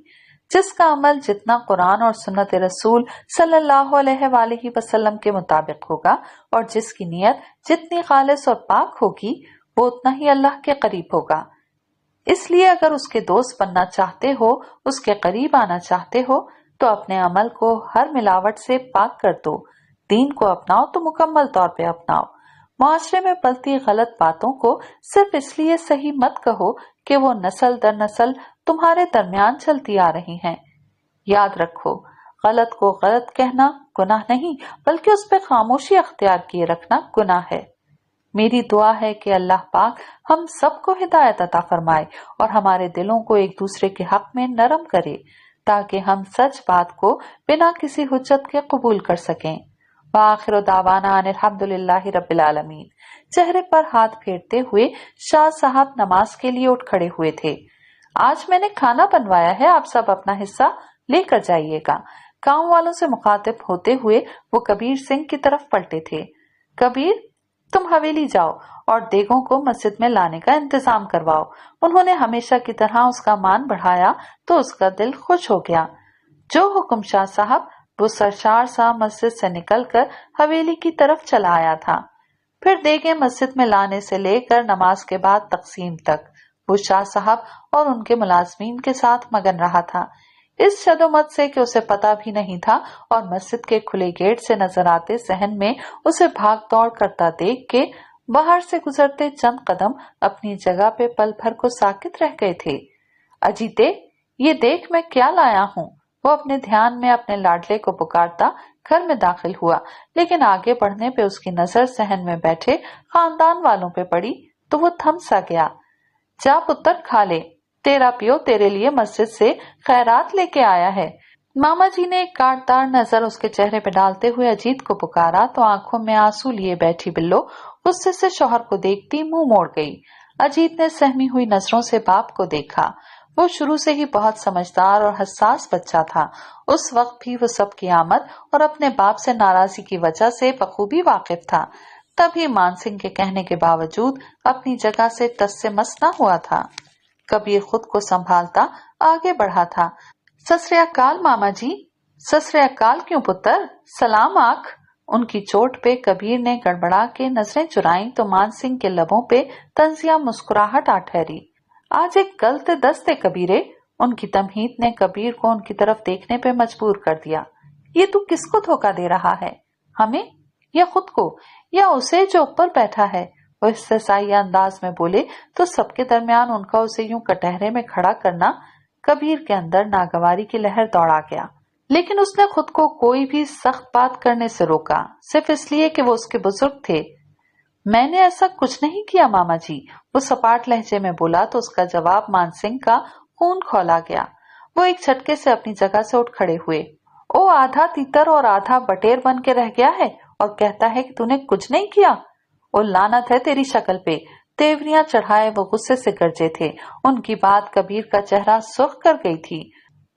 जिसका अमल जितना कुरान और सुन्नत रसूल सल्लल्लाहु अलैहि वसल्लम के मुताबिक होगा और जिसकी नीयत जितनी खालिस और पाक होगी, वो उतना ही अल्लाह के करीब होगा। इसलिए अगर उसके दोस्त बनना चाहते हो, उसके करीब आना चाहते हो, तो अपने अमल को हर मिलावट से पाक कर दो। दीन को अपनाओ तो मुकम्मल तौर पे अपनाओ। माशरे में पलती गलत बातों को सिर्फ इसलिए सही मत कहो कि वो नस्ल दर नस्ल तुम्हारे दरमियान चलती आ रही हैं। याद रखो, गलत को गलत कहना गुनाह नहीं, बल्कि उस पर खामोशी अख्तियार किए रखना गुनाह है। मेरी दुआ है कि अल्लाह पाक हम सबको हिदायत अता फरमाए और हमारे दिलों को एक दूसरे के हक में नरम करे, ताकि हम सच बात को बिना किसी हुज्जत के कबूल कर सकें। वाखिर दावाना अल्हम्दुलिल्लाहि रब्बिल आलमीन। चेहरे पर हाथ फेरते हुए शाह साहब नमाज के लिए उठ खड़े हुए थे। आज मैंने खाना बनवाया है, आप सब अपना हिस्सा लेकर जाइएगा। गांव वालों से मुखातिब होते हुए वो कबीर सिंह की तरफ पलटे थे। कबीर, तुम हवेली जाओ और देगों को मस्जिद में लाने का इंतजाम करवाओ। उन्होंने हमेशा की तरह उसका मान बढ़ाया तो उसका दिल खुश हो गया। जो हुक्म शाह साहब। वो सरशार सा मस्जिद से निकलकर हवेली की तरफ चला आया था। फिर देगे मस्जिद में लाने से लेकर नमाज के बाद तकसीम तक वो शाह साहब और उनके मुलाजमीन के साथ मगन रहा था, इस शदोमत से कि उसे पता भी नहीं था, और मस्जिद के खुले गेट से नजर आते सहन में उसे भाग दौड़ करता देख के बाहर से गुजरते चंद कदम अपनी जगह पे पल भर को साकित रह गए थे। अजीते, ये देख मैं क्या लाया हूँ। वो अपने ध्यान में अपने लाडले को पुकारता घर में दाखिल हुआ, लेकिन आगे बढ़ने पे उसकी नजर सहन में बैठे खानदान वालों पे पड़ी तो वो थम सा गया। जा पुत्र, खा ले, तेरा पियो तेरे लिए मस्जिद से खैरात लेके आया है। मामा जी ने एक काटदार नजर उसके चेहरे पे डालते हुए अजीत को पुकारा तो आंखों में आंसू लिए बैठी बिल्लो गुस्से से शौहर को देखती मुंह मोड़ गई। अजीत ने सहमी हुई नजरों से बाप को देखा। वो शुरू से ही बहुत समझदार और हसास बच्चा था। उस वक्त भी वो सबकी आमद और अपने बाप से नाराजगी की वजह से बखूबी वाकिफ था। तभी मान सिंह के कहने के बावजूद अपनी जगह से टस से मस न हुआ था। कबीर खुद को संभालता आगे बढ़ा था। सत श्री अकाल मामा जी। सत श्री अकाल क्यों पुत्र, सलाम आख। उनकी चोट पे कबीर ने गड़बड़ा के नजरें चुराई तो मान सिंह के लबों पे तंजिया मुस्कुराहट आ ठहरी। आज एक गलत दस्ते कबीरे। उनकी तमहीद ने कबीर को उनकी तरफ देखने पे मजबूर कर दिया। ये तू किसको धोखा दे रहा है? हमें या खुद को या उसे जो ऊपर बैठा है? वो इस्तेसाई अंदाज में बोले तो सबके दरमियान उनका उसे यूं कटहरे में खड़ा करना कबीर के अंदर नागवारी की लहर दौड़ा गया। लेकिन उसने खुद को कोई भी सख्त बात करने से रोका, सिर्फ इसलिए कि वो उसके बुजुर्ग थे। मैंने ऐसा कुछ नहीं किया मामा जी, वो सपाट लहजे में बोला तो उसका जवाब मानसिंह का खून खौला गया। वो एक झटके से अपनी जगह से उठ खड़े हुए। ओ आधा तीतर और आधा बटेर बन के रह गया है और कहता है कि तूने कुछ नहीं किया। ओ लानत है तेरी शक्ल पे। तेवरियां चढ़ाए वो गुस्से से गरजे थे। उनकी बात कबीर का चेहरा सुर्ख कर गई थी।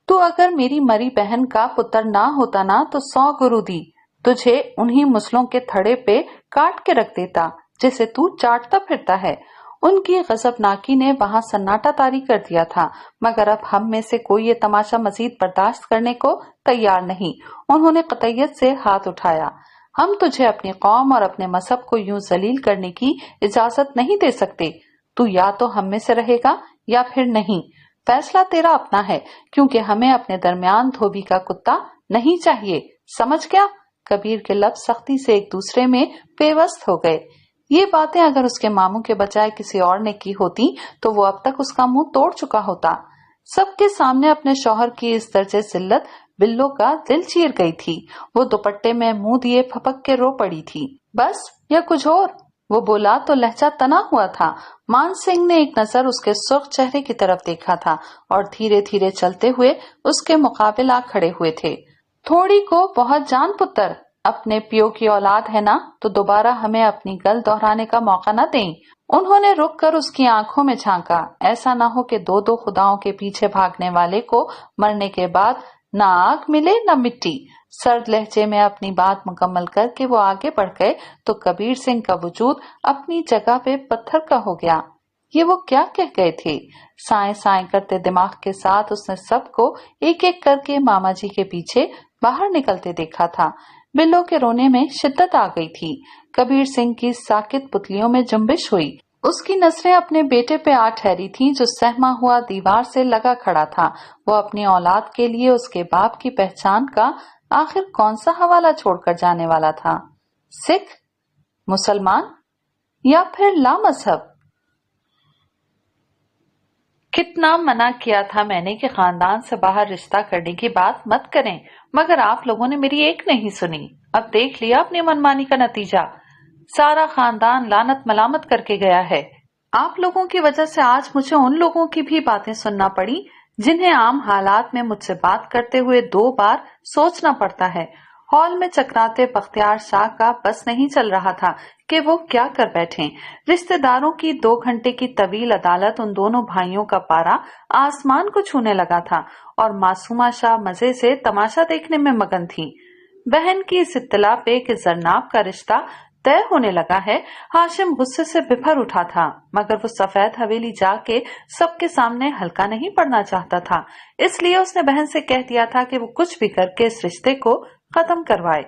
तू अगर मेरी मरी बहन का पुत्र ना होता ना तो 100 गुरु दी तुझे उन्हीं मुसलों के थड़े पे काट के रख देता जिसे तू चाटता फिरता है। उनकी गजबनाकी ने वहां सन्नाटा तारी कर दिया था, मगर अब हम में से कोई ये तमाशा मजीद बर्दाश्त करने को तैयार नहीं। उन्होंने कतईयत से हाथ उठाया। हम तुझे अपनी कौम और अपने मजहब को यूं जलील करने की इजाजत नहीं दे सकते। तू या तो हम में से रहेगा या फिर नहीं। फैसला तेरा अपना है, क्योंकि हमें अपने दरमियान धोबी का कुत्ता नहीं चाहिए, समझ गया? कबीर के लब सख्ती से एक दूसरे में पेवस्त हो गए। ये बातें अगर उसके मामू के बजाय किसी और ने की होती तो वो अब तक उसका मुंह तोड़ चुका होता। सबके सामने अपने शौहर की इस दर्जे जिल्लत बिल्लो का दिल चीर गई थी। वो दुपट्टे में मुंह दिए फपक के रो पड़ी थी। बस या कुछ और? वो बोला तो लहजा तना हुआ था। मान सिंह ने एक नजर उसके सुर्ख चेहरे की तरफ देखा था और धीरे धीरे चलते हुए उसके मुकाबिल आ खड़े हुए थे। थोड़ी को बहुत जान पुत्र, अपने पियो की औलाद है ना तो दोबारा हमें अपनी गल दोहराने का मौका न दें। उन्होंने रुक कर उसकी आंखों में झांका। ऐसा ना हो कि दो दो खुदाओं के पीछे भागने वाले को मरने के बाद न आग मिले न मिट्टी। सर्द लहजे में अपनी बात मुकम्मल करके वो आगे बढ़ गए तो कबीर सिंह का वजूद अपनी जगह पे पत्थर का हो गया। ये वो क्या कह गए थे? साए साए करते दिमाग के साथ उसने सबको एक एक करके मामा जी के पीछे बाहर निकलते देखा था। बिल्लो के रोने में शिद्दत आ गई थी। कबीर सिंह की साकित पुतलियों में जुम्बिश हुई। उसकी नजरें अपने बेटे पे आ ठहरी थीं जो सहमा हुआ दीवार से लगा खड़ा था। वो अपनी औलाद के लिए उसके बाप की पहचान का आखिर कौन सा हवाला छोड़कर जाने वाला था? सिख, मुसलमान या फिर लामजहब? कितना मना किया था मैंने कि खानदान से बाहर रिश्ता करने की बात मत करें, मगर आप लोगों ने मेरी एक नहीं सुनी। अब देख लिया अपनी मनमानी का नतीजा। सारा खानदान लानत मलामत करके गया है। आप लोगों की वजह से आज मुझे उन लोगों की भी बातें सुनना पड़ी जिन्हें आम हालात में मुझसे बात करते हुए 2 बार सोचना पड़ता है। हॉल में चकराते बख्तियार शाह का बस नहीं चल रहा था कि वो क्या कर बैठे। रिश्तेदारों की 2 घंटे की तवील अदालत उन दोनों भाइयों का पारा आसमान को छूने लगा था और मासूमा शाह मजे से तमाशा देखने में मगन थी। बहन की इस इत्तला पे कि जरनाब का रिश्ता तय होने लगा है, हाशिम गुस्से से बिफर उठा था, मगर वो सफेद हवेली जाके सबके सामने हल्का नहीं पड़ना चाहता था। इसलिए उसने बहन से कह दिया था कि वो कुछ भी करके इस रिश्ते को खत्म करवाए।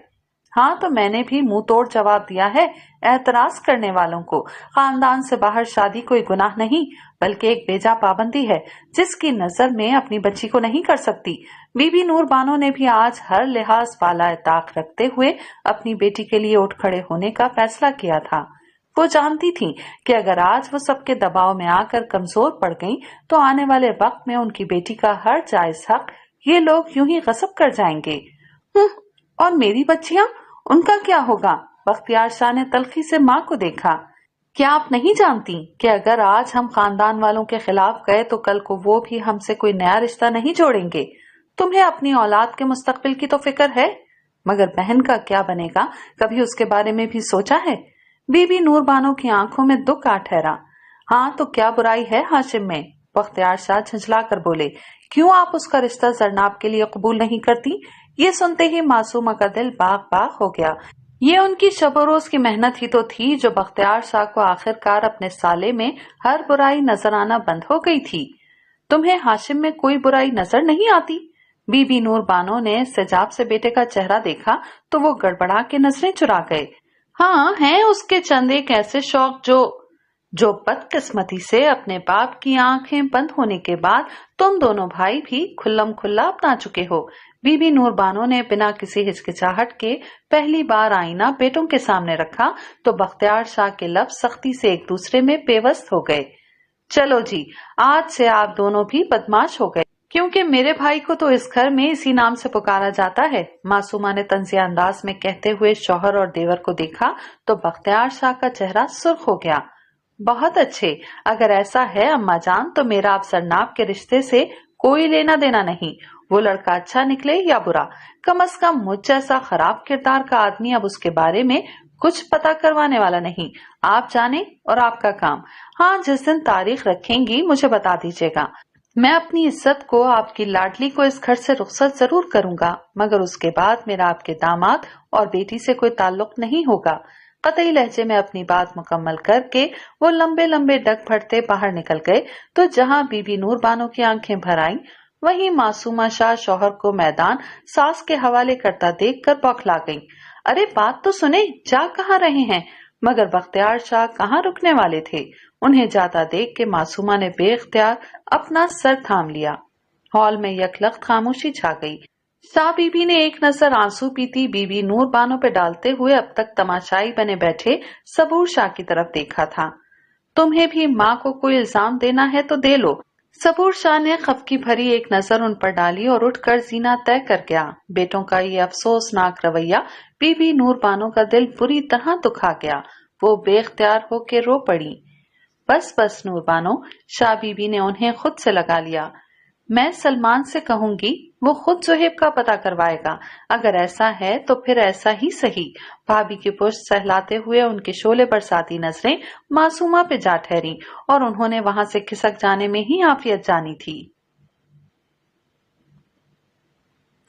हाँ, तो मैंने भी मुंह तोड़ जवाब दिया है एतराज करने वालों को। खानदान से बाहर शादी कोई गुनाह नहीं, बल्कि एक बेजा पाबंदी है जिसकी नजर में अपनी बच्ची को नहीं कर सकती। बीबी नूर बानो ने भी आज हर लिहाज वाला ताक रखते हुए अपनी बेटी के लिए उठ खड़े होने का फैसला किया था। वो जानती थी कि अगर आज वो सबके दबाव में आकर कमजोर पड़ गईं, तो आने वाले वक्त में उनकी बेटी का हर जायज हक ये लोग यूं ही गस्ब कर जाएंगे। और मेरी बच्चियां, उनका क्या होगा? बख्तियार शाह ने तल्खी से माँ को देखा। क्या आप नहीं जानती कि अगर आज हम खानदान वालों के खिलाफ गए तो कल को वो भी हमसे कोई नया रिश्ता नहीं जोड़ेंगे? तुम्हें अपनी औलाद के मुस्तकबिल की तो फिक्र है, मगर बहन का क्या बनेगा, कभी उसके बारे में भी सोचा है? बीबी नूर बानो की आंखों में दुख आ ठहरा। हाँ, तो क्या बुराई है हाशिम में? बख्तियार शाह झंझला कर बोले। क्यों आप उसका रिश्ता जरनाब के लिए कबूल नहीं करती? ये सुनते ही मासूमा का दिल बाग बाग हो गया। ये उनकी शब रोज की मेहनत ही तो थी जो बख्तियार शाह को आखिरकार अपने साले में हर बुराई नजर आना बंद हो गई थी। तुम्हें हाशिम में कोई बुराई नजर नहीं आती? बीबी नूर बानो ने सजाब से बेटे का चेहरा देखा तो वो गड़बड़ा के नजरें चुरा गए। हाँ, हैं उसके चंद एक ऐसे शौक जो जो बदकिस्मती से अपने बाप की आंखें बंद होने के बाद तुम दोनों भाई भी खुल्लम खुल्ला अपना चुके हो। बीबी नूर बानो ने बिना किसी हिचकिचाहट के पहली बार आईना बेटों के सामने रखा तो बख्तियार शाह के लब सख्ती से एक दूसरे में पेवस्त हो गए। चलो जी, आज से आप दोनों भी बदमाश हो गए, क्योंकि मेरे भाई को तो इस घर में इसी नाम से पुकारा जाता है। मासूमा ने तंजिया अंदाज में कहते हुए शौहर और देवर को देखा तो बख्तियार शाह का चेहरा सुर्ख हो गया। बहुत अच्छे, अगर ऐसा है अम्मा जान तो मेरा अब सरनाब के रिश्ते से कोई लेना देना नहीं। वो लड़का अच्छा निकले या बुरा, कम से कम मुझ जैसा खराब किरदार का आदमी अब उसके बारे में कुछ पता करवाने वाला नहीं। आप जाने और आपका काम। हाँ, जिस दिन तारीख रखेंगी मुझे बता दीजिएगा। मैं अपनी इज्जत को, आपकी लाडली को इस घर से रुखसत जरूर करूंगा, मगर उसके बाद मेरा आपके दामाद और बेटी से कोई ताल्लुक नहीं होगा। कतई लहजे में अपनी बात मुकम्मल करके वो लंबे लंबे डग फटते बाहर निकल गए तो जहां बीबी नूर बानो की आंखें भर आईं, वहीं मासूमा शाह शौहर को मैदान सास के हवाले करता देखकर बौखला गईं। अरे बात तो सुने, जा कहाँ रहे हैं? मगर बख्तियार शाह कहाँ रुकने वाले थे। उन्हें जाता देख के मासूमा ने बेख्तियार अपना सर थाम लिया। हॉल में यकलख्त खामोशी छा गई। शाह बीबी ने एक नजर आंसू पीती बीबी नूर बानो पे डालते हुए अब तक तमाशाई बने बैठे सबूर शाह की तरफ देखा था। तुम्हें भी माँ को कोई इल्जाम देना है तो दे लो। सबूर शाह ने खफकी भरी एक नजर उन पर डाली और उठकर जीना तय कर गया। बेटों का ये अफसोसनाक रवैया बीबी नूर बानो का दिल बुरी तरह दुखा गया। वो बेख्तियार होके रो पड़ी। बस बस नूर बानो, शाह बीबी ने उन्हें खुद से लगा लिया। मैं सलमान से कहूंगी, वो खुद जोहेब का पता करवाएगा। अगर ऐसा है तो फिर ऐसा ही सही। भाभी की पुष्ट सहलाते हुए उनके शोले बरसाती नजरें मासूमा पे जा ठहरी और उन्होंने वहां से खिसक जाने में ही आफियत जानी थी।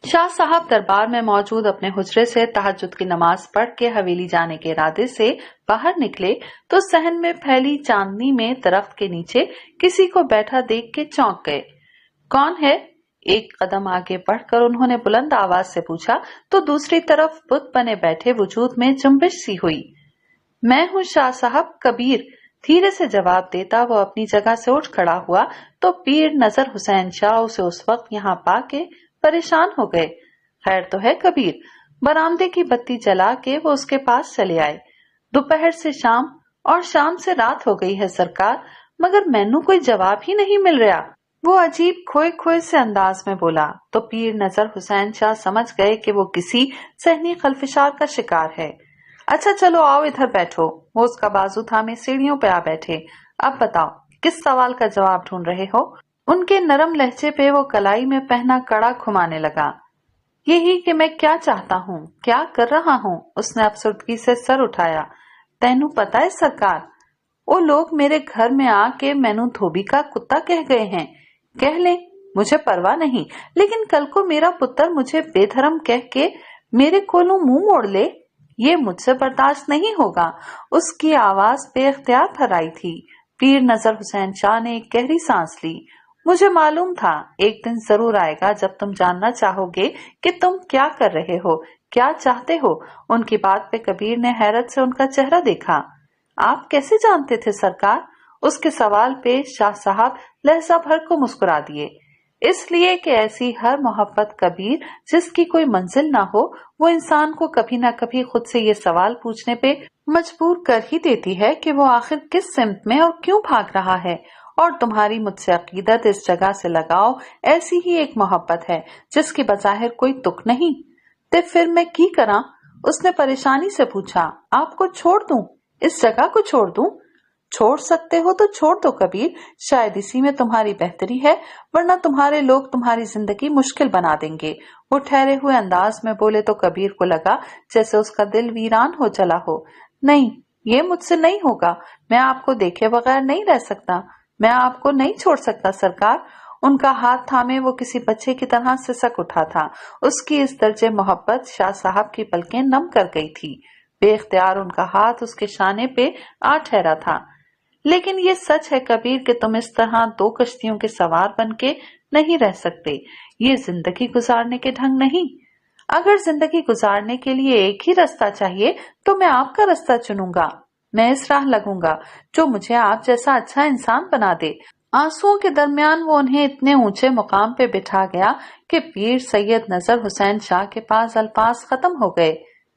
शाह साहब दरबार में मौजूद अपने हुजरे से तहज्जुद की नमाज पढ़ के हवेली जाने के इरादे से बाहर निकले तो सहन में फैली चांदनी में दरख्त के नीचे किसी को बैठा देख के चौंक गए। कौन है? एक कदम आगे बढ़कर उन्होंने बुलंद आवाज से पूछा तो दूसरी तरफ बुत बने बैठे वजूद में जुम्बिश सी हुई। मैं हूँ शाह साहब, कबीर, धीरे से जवाब देता वो अपनी जगह से उठ खड़ा हुआ तो पीर नजर हुसैन शाह उसे उस वक्त यहाँ पाके परेशान हो गए। खैर तो है कबीर? बरामदे की बत्ती जला के वो उसके पास चले आए। दोपहर से शाम और शाम से रात हो गई है सरकार, मगर मैनू कोई जवाब ही नहीं मिल रहा। वो अजीब खोए खोए से अंदाज में बोला तो पीर नजर हुसैन शाह समझ गए कि वो किसी सहनी खलफिशार का शिकार है। अच्छा चलो आओ इधर बैठो। वो उसका बाजू थामे सीढ़ियों पे आ बैठे। अब बताओ किस सवाल का जवाब ढूंढ रहे हो? उनके नरम लहजे पे वो कलाई में पहना कड़ा घुमाने लगा। यही कि मैं क्या चाहता हूँ, क्या कर रहा हूँ। उसने अफसुर्दगी से सर उठाया। तैनू पता है सरकार, वो लोग मेरे घर में आके मैनू धोबी का कुत्ता कह गए हैं। कह ले, मुझे परवाह नहीं, लेकिन कल को मेरा पुत्र मुझे बेधर्म कह के मेरे कोलों मुंह मोड़ ले, ये मुझसे बर्दाश्त नहीं होगा। उसकी आवाज बेख्तियार भराई थी। पीर नजर हुसैन शाह ने एक गहरी सांस ली। मुझे मालूम था एक दिन जरूर आएगा जब तुम जानना चाहोगे कि तुम क्या कर रहे हो, क्या चाहते हो। उनकी बात पे कबीर ने हैरत से उनका चेहरा देखा। आप कैसे जानते थे सरकार? उसके सवाल पे शाह साहब लहजा भर को मुस्कुरा दिए। इसलिए कि ऐसी हर मोहब्बत कबीर जिसकी कोई मंजिल ना हो, वो इंसान को कभी ना कभी खुद से ये सवाल पूछने पे मजबूर कर ही देती है कि वो आखिर किस सिमत में और क्यों भाग रहा है। और तुम्हारी मुझसे अकीदत, इस जगह से लगाओ, ऐसी ही एक मोहब्बत है जिसकी बज़ाहिर कोई तुक नहीं। ते फिर मैं की करा? उसने परेशानी से पूछा। आपको छोड़ दूं? इस जगह को छोड़ दूं? छोड़ सकते हो तो छोड़ दो कबीर, शायद इसी में तुम्हारी बेहतरी है, वरना तुम्हारे लोग तुम्हारी जिंदगी मुश्किल बना देंगे। वो ठहरे हुए अंदाज में बोले तो कबीर को लगा जैसे उसका दिल वीरान हो चला हो। नहीं, ये मुझसे नहीं होगा। मैं आपको देखे बगैर नहीं रह सकता, मैं आपको नहीं छोड़ सकता सरकार। उनका हाथ थामे वो किसी बच्चे की तरह सिसक उठा था। उसकी इस दर्जे मोहब्बत शाह साहब की पलकें नम कर गई थी। बेख्तियार उनका हाथ उसके शाने पे आ ठहरा था। लेकिन ये सच है कबीर कि तुम इस तरह दो कश्तियों के सवार बनके नहीं रह सकते। ये जिंदगी गुजारने के ढंग नहीं। अगर जिंदगी गुजारने के लिए एक ही रास्ता चाहिए तो मैं आपका रास्ता चुनूंगा। मैं इस राह लगूंगा जो मुझे आप जैसा अच्छा इंसान बना दे। आंसुओं के दरमियान वो उन्हें इतने ऊंचे मुकाम पे बिठा गया कि पीर सैयद नजर हुसैन शाह के पास अल्फाज खत्म हो गए।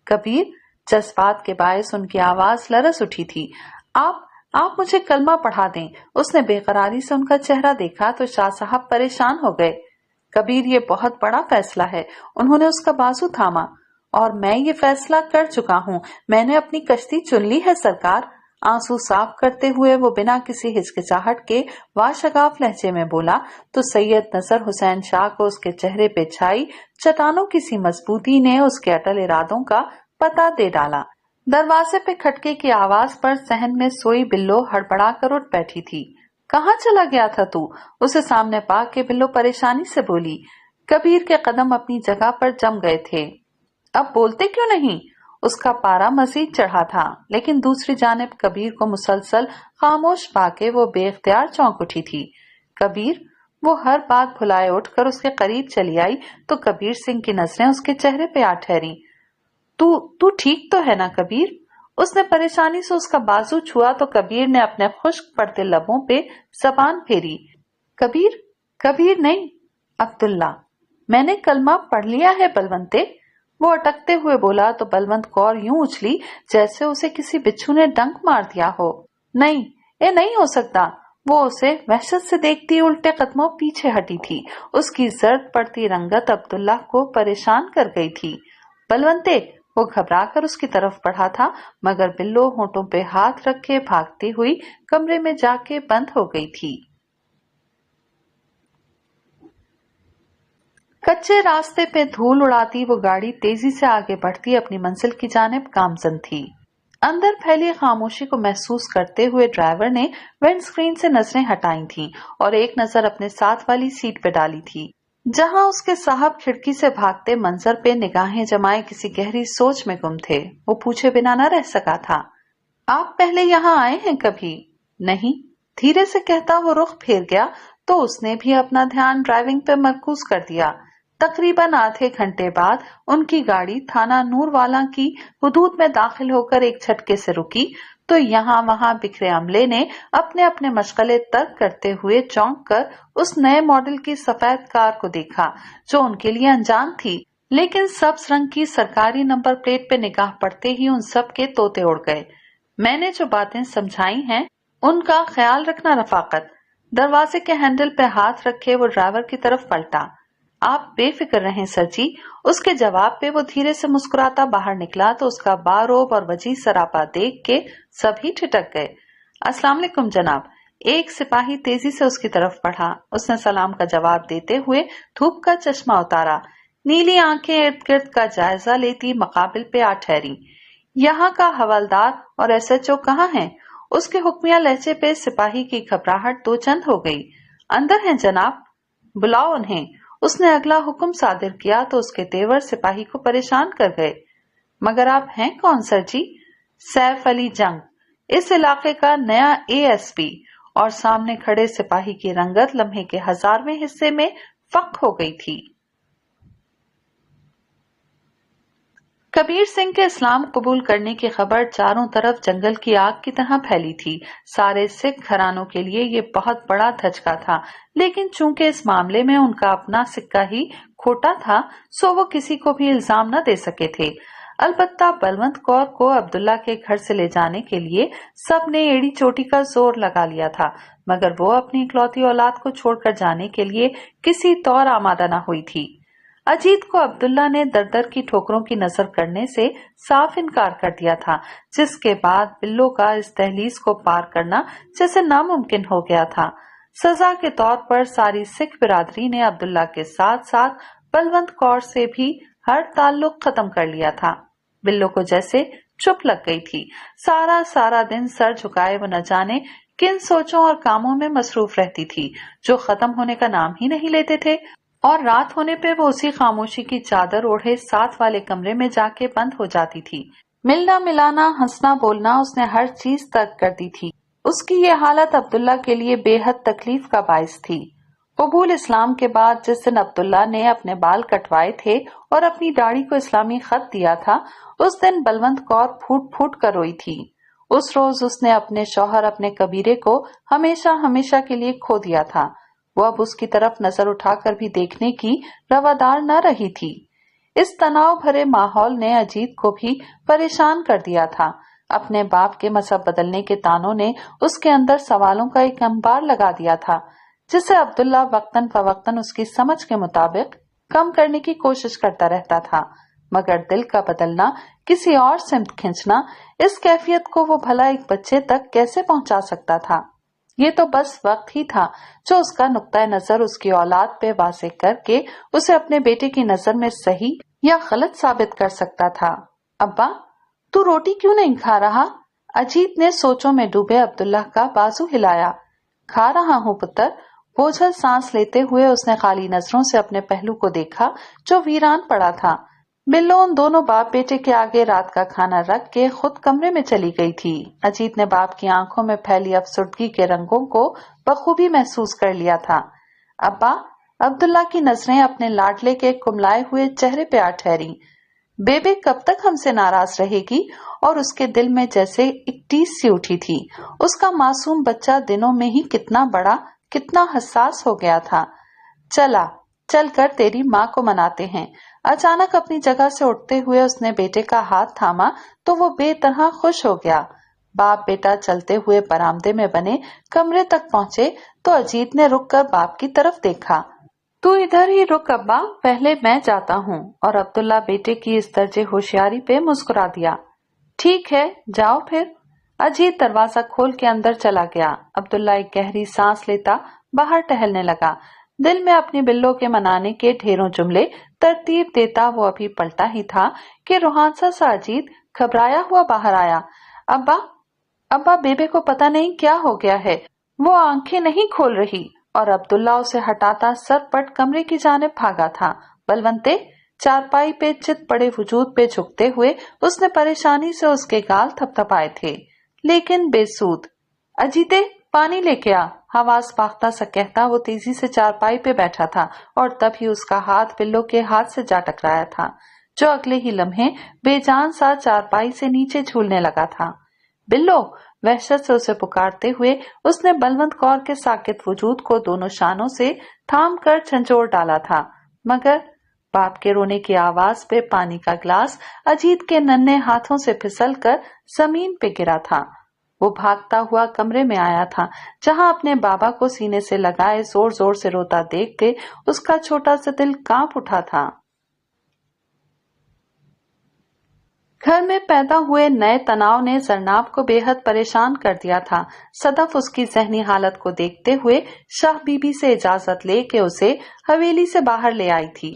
कबीर, जज्बात के बायस उनकी आवाज लरस उठी थी। आप मुझे कलमा पढ़ा दें। उसने बेकरारी से उनका चेहरा देखा तो शाह साहब परेशान हो गए। कबीर, ये बहुत बड़ा फैसला है। उन्होंने उसका बाजू थामा। और मैं ये फैसला कर चुका हूँ। मैंने अपनी कश्ती चुन ली है सरकार। आंसू साफ करते हुए वो बिना किसी हिचकिचाहट के वाशगाफ लहजे में बोला तो सैयद नजर हुसैन शाह को उसके चेहरे पे छाई चट्टानों की सी मजबूती ने उसके अटल इरादों का पता दे डाला। दरवाजे पे खटके की आवाज पर सहन में सोई बिल्लो हड़बड़ा कर उठ बैठी थी। कहाँ चला गया था तू? उसे सामने पा के बिल्लो परेशानी से बोली। कबीर के कदम अपनी जगह पर जम गए थे। अब बोलते क्यों नहीं? उसका पारा मजीद चढ़ा था, लेकिन दूसरी जानिब कबीर को मुसलसल खामोश पाके वो बेख्तियार चौंक उठी थी। कबीर, वो हर बात भुलाए उठकर उसके करीब चली आई तो कबीर सिंह की नजरें उसके चेहरे पे आ ठहरी। तू ठीक तो है ना कबीर? उसने परेशानी से उसका बाजू छुआ तो कबीर ने अपने खुश्क पड़ते लबों पे जबान फेरी। कबीर नहीं, अब्दुल्ला। मैंने कलमा पढ़ लिया है बलवंते। वो अटकते हुए बोला तो बलवंत कौर यूं उछली जैसे उसे किसी बिच्छू ने डंक मार दिया हो। नहीं, ये नहीं हो सकता। वो उसे वहशत से देखती उल्टे कदमों पीछे हटी थी। उसकी जर्द पड़ती रंगत अब्दुल्ला को परेशान कर गई थी। बलवंते, वो घबराकर उसकी तरफ बढ़ा था, मगर बिल्लो होंठों पे हाथ रखे भागती हुई कमरे में जाके बंद हो गई थी। कच्चे रास्ते पे धूल उड़ाती वो गाड़ी तेजी से आगे बढ़ती अपनी मंजिल की जानिब गामजन थी। अंदर फैली खामोशी को महसूस करते हुए ड्राइवर ने विंड स्क्रीन से नजरें हटाई थीं और एक नजर अपने साथ वाली सीट पे डाली थी, जहां उसके साहब खिड़की से भागते मंजर पे निगाहें जमाए किसी गहरी सोच में गुम थे। वो पूछे बिना न रह सका था। आप पहले यहाँ आए हैं कभी? नहीं, धीरे से कहता वो रुख फेर गया तो उसने भी अपना ध्यान ड्राइविंग पे मरकूज कर दिया। तकरीबन आधे घंटे बाद उनकी गाड़ी थाना नूरवाला की हुदूद में दाखिल होकर एक झटके से रुकी तो यहाँ वहां बिखरे अमले ने अपने अपने मशगले तर्क करते हुए चौंक कर उस नए मॉडल की सफेद कार को देखा जो उनके लिए अनजान थी, लेकिन सब्ज रंग की सरकारी नंबर प्लेट पे निगाह पड़ते ही उन सब के तोते उड़ गए। मैंने जो बातें समझाई हैं उनका ख्याल रखना रफाकत। दरवाजे के हैंडल पे हाथ रखे वो ड्राइवर की तरफ पलटा। आप बेफिक्र रहें सर जी। उसके जवाब पे वो धीरे से मुस्कुराता बाहर निकला तो उसका बारोब और वजी सरापा देख के सभी ठिठक गए। अस्सलाम वालेकुम जनाब। एक सिपाही तेजी से उसकी तरफ बढ़ा। उसने सलाम का जवाब देते हुए धूप का चश्मा उतारा। नीली आंखें इर्द गिर्द का जायजा लेती मकाबिल पे आ ठहरी। यहाँ का हवलदार और एसएचओ कहाँ है? उसके हुक्मिया लहजे पे सिपाही की घबराहट दो चंद हो गई। अंदर हैं जनाब, बुलाओ उन्हें। उसने अगला हुक्म सादिर किया तो उसके तेवर सिपाही को परेशान कर गए। मगर आप हैं कौन सर जी? सैफ अली जंग, इस इलाके का नया एएसपी। और सामने खड़े सिपाही की रंगत लम्हे के 1000वें हिस्से में फक हो गई थी। कबीर सिंह के इस्लाम कबूल करने की खबर चारों तरफ जंगल की आग की तरह फैली थी। सारे सिख घरानों के लिए ये बहुत बड़ा धचका था, लेकिन चूंकि इस मामले में उनका अपना सिक्का ही खोटा था सो वो किसी को भी इल्जाम न दे सके थे। अलबत्ता बलवंत कौर को अब्दुल्ला के घर से ले जाने के लिए सब ने एड़ी चोटी का जोर लगा लिया था, मगर वो अपनी इकलौती औलाद को छोड़कर जाने के लिए किसी तौर आमादा न हुई थी। अजीत को अब्दुल्ला ने दर दर की ठोकरों की नजर करने से साफ इनकार कर दिया था, जिसके बाद बिल्लो का इस दहलीज को पार करना जैसे नामुमकिन हो गया था। सजा के तौर पर सारी सिख बिरादरी ने अब्दुल्ला के साथ साथ बलवंत कौर से भी हर ताल्लुक खत्म कर लिया था। बिल्लो को जैसे चुप लग गई थी। सारा दिन सर झुकाए वो न जाने किन सोचों और कामों में मसरूफ रहती थी जो खत्म होने का नाम ही नहीं लेते थे, और रात होने पे वो उसी खामोशी की चादर ओढ़े साथ वाले कमरे में जाके बंद हो जाती थी। मिलना मिलाना, हंसना बोलना उसने हर चीज तर्क कर दी थी। उसकी ये हालत अब्दुल्ला के लिए बेहद तकलीफ का बाइस थी। कबूल इस्लाम के बाद जिस दिन अब्दुल्ला ने अपने बाल कटवाए थे और अपनी दाढ़ी को इस्लामी खत दिया था, उस दिन बलवंत कौर फूट फूट कर रोई थी। उस रोज उसने अपने शौहर, अपने कबीरे को हमेशा हमेशा के लिए खो दिया था। वो अब उसकी तरफ नजर उठाकर भी देखने की रवादार न रही थी। इस तनाव भरे माहौल ने अजीत को भी परेशान कर दिया था। अपने बाप के मजहब बदलने के तानों ने उसके अंदर सवालों का एक अंबार लगा दिया था, जिसे अब्दुल्ला वक्तन फवक्तन उसकी समझ के मुताबिक कम करने की कोशिश करता रहता था। मगर दिल का बदलना, किसी और से खींचना, इस कैफियत को वो भला एक बच्चे तक कैसे पहुंचा सकता था? ये तो बस वक्त ही था जो उसका नुक्ता नजर उसकी औलाद पे वाज़ेह करके उसे अपने बेटे की नजर में सही या गलत साबित कर सकता था। अब्बा, तू रोटी क्यों नहीं खा रहा? अजीत ने सोचों में डूबे अब्दुल्ला का बाजू हिलाया। खा रहा हूँ पुत्र। बोझल सांस लेते हुए उसने खाली नजरों से अपने पहलू को देखा जो वीरान पड़ा था। बिल्लो उन दोनों बाप बेटे के आगे रात का खाना रख के खुद कमरे में चली गई थी। अजीत ने बाप की आंखों में फैली अफसुर्दगी के रंगों को बखूबी महसूस कर लिया था। अब्बा, अब्दुल्ला की नजरें अपने लाडले के कुमलाए हुए चेहरे पे आ ठहरी। बेबे कब तक हमसे नाराज रहेगी? और उसके दिल में जैसे एक टीस सी उठी थी। उसका मासूम बच्चा दिनों में ही कितना बड़ा, कितना हसास हो गया था। चल कर तेरी माँ को मनाते हैं। अचानक अपनी जगह से उठते हुए उसने बेटे का हाथ थामा तो वो बेतरह खुश हो गया। बाप बेटा चलते हुए बरामदे में बने कमरे तक पहुंचे तो अजीत ने रुक कर बाप की तरफ देखा। तू इधर ही रुक अब्बा, पहले मैं जाता हूँ। और अब्दुल्ला बेटे की इस दर्जे होशियारी पे मुस्कुरा दिया। ठीक है, जाओ फिर। अजीत दरवाजा खोल के अंदर चला गया। अब्दुल्ला एक गहरी सांस लेता बाहर टहलने लगा। दिल में अपनी बिल्लो के मनाने के ढेरों जुमले तरतीब देता वो अभी पलटा ही था कि रूहानसा सा अजीत घबराया हुआ बाहर आया। अब्बा, अब्बा, बेबे को पता नहीं क्या हो गया है, वो आंखें नहीं खोल रही। और अब्दुल्ला उसे हटाता सरपट कमरे की जानिब भागा था। बलवंते, चारपाई पे चित पड़े वजूद पे झुकते हुए उसने परेशानी से उसके गाल थपथपाए थे, लेकिन बेसूद। अजीते, पानी लेके आ, आवाज पाख्ता सा कहता वो तेजी से चारपाई पे बैठा था और तभी उसका हाथ बिल्लो के हाथ से जा टकराया था, जो अगले ही लम्हे बेजान सा चारपाई से नीचे झूलने लगा था। बिल्लो, वहशत से उसे पुकारते हुए उसने बलवंत कौर के साकित वजूद को दोनों शानों से थाम कर झंझोर डाला था, मगर बाप के रोने की आवाज पे पानी का गिलास अजीत के नन्हे हाथों से फिसल कर जमीन पे गिरा था। वो भागता हुआ कमरे में आया था, जहां अपने बाबा को सीने से लगाए जोर जोर से रोता देख के उसका छोटा सा दिल कांप उठा था। घर में पैदा हुए नए तनाव ने जरनाब को बेहद परेशान कर दिया था। सदफ उसकी जहनी हालत को देखते हुए शाह बीबी से इजाजत लेके उसे हवेली से बाहर ले आई थी।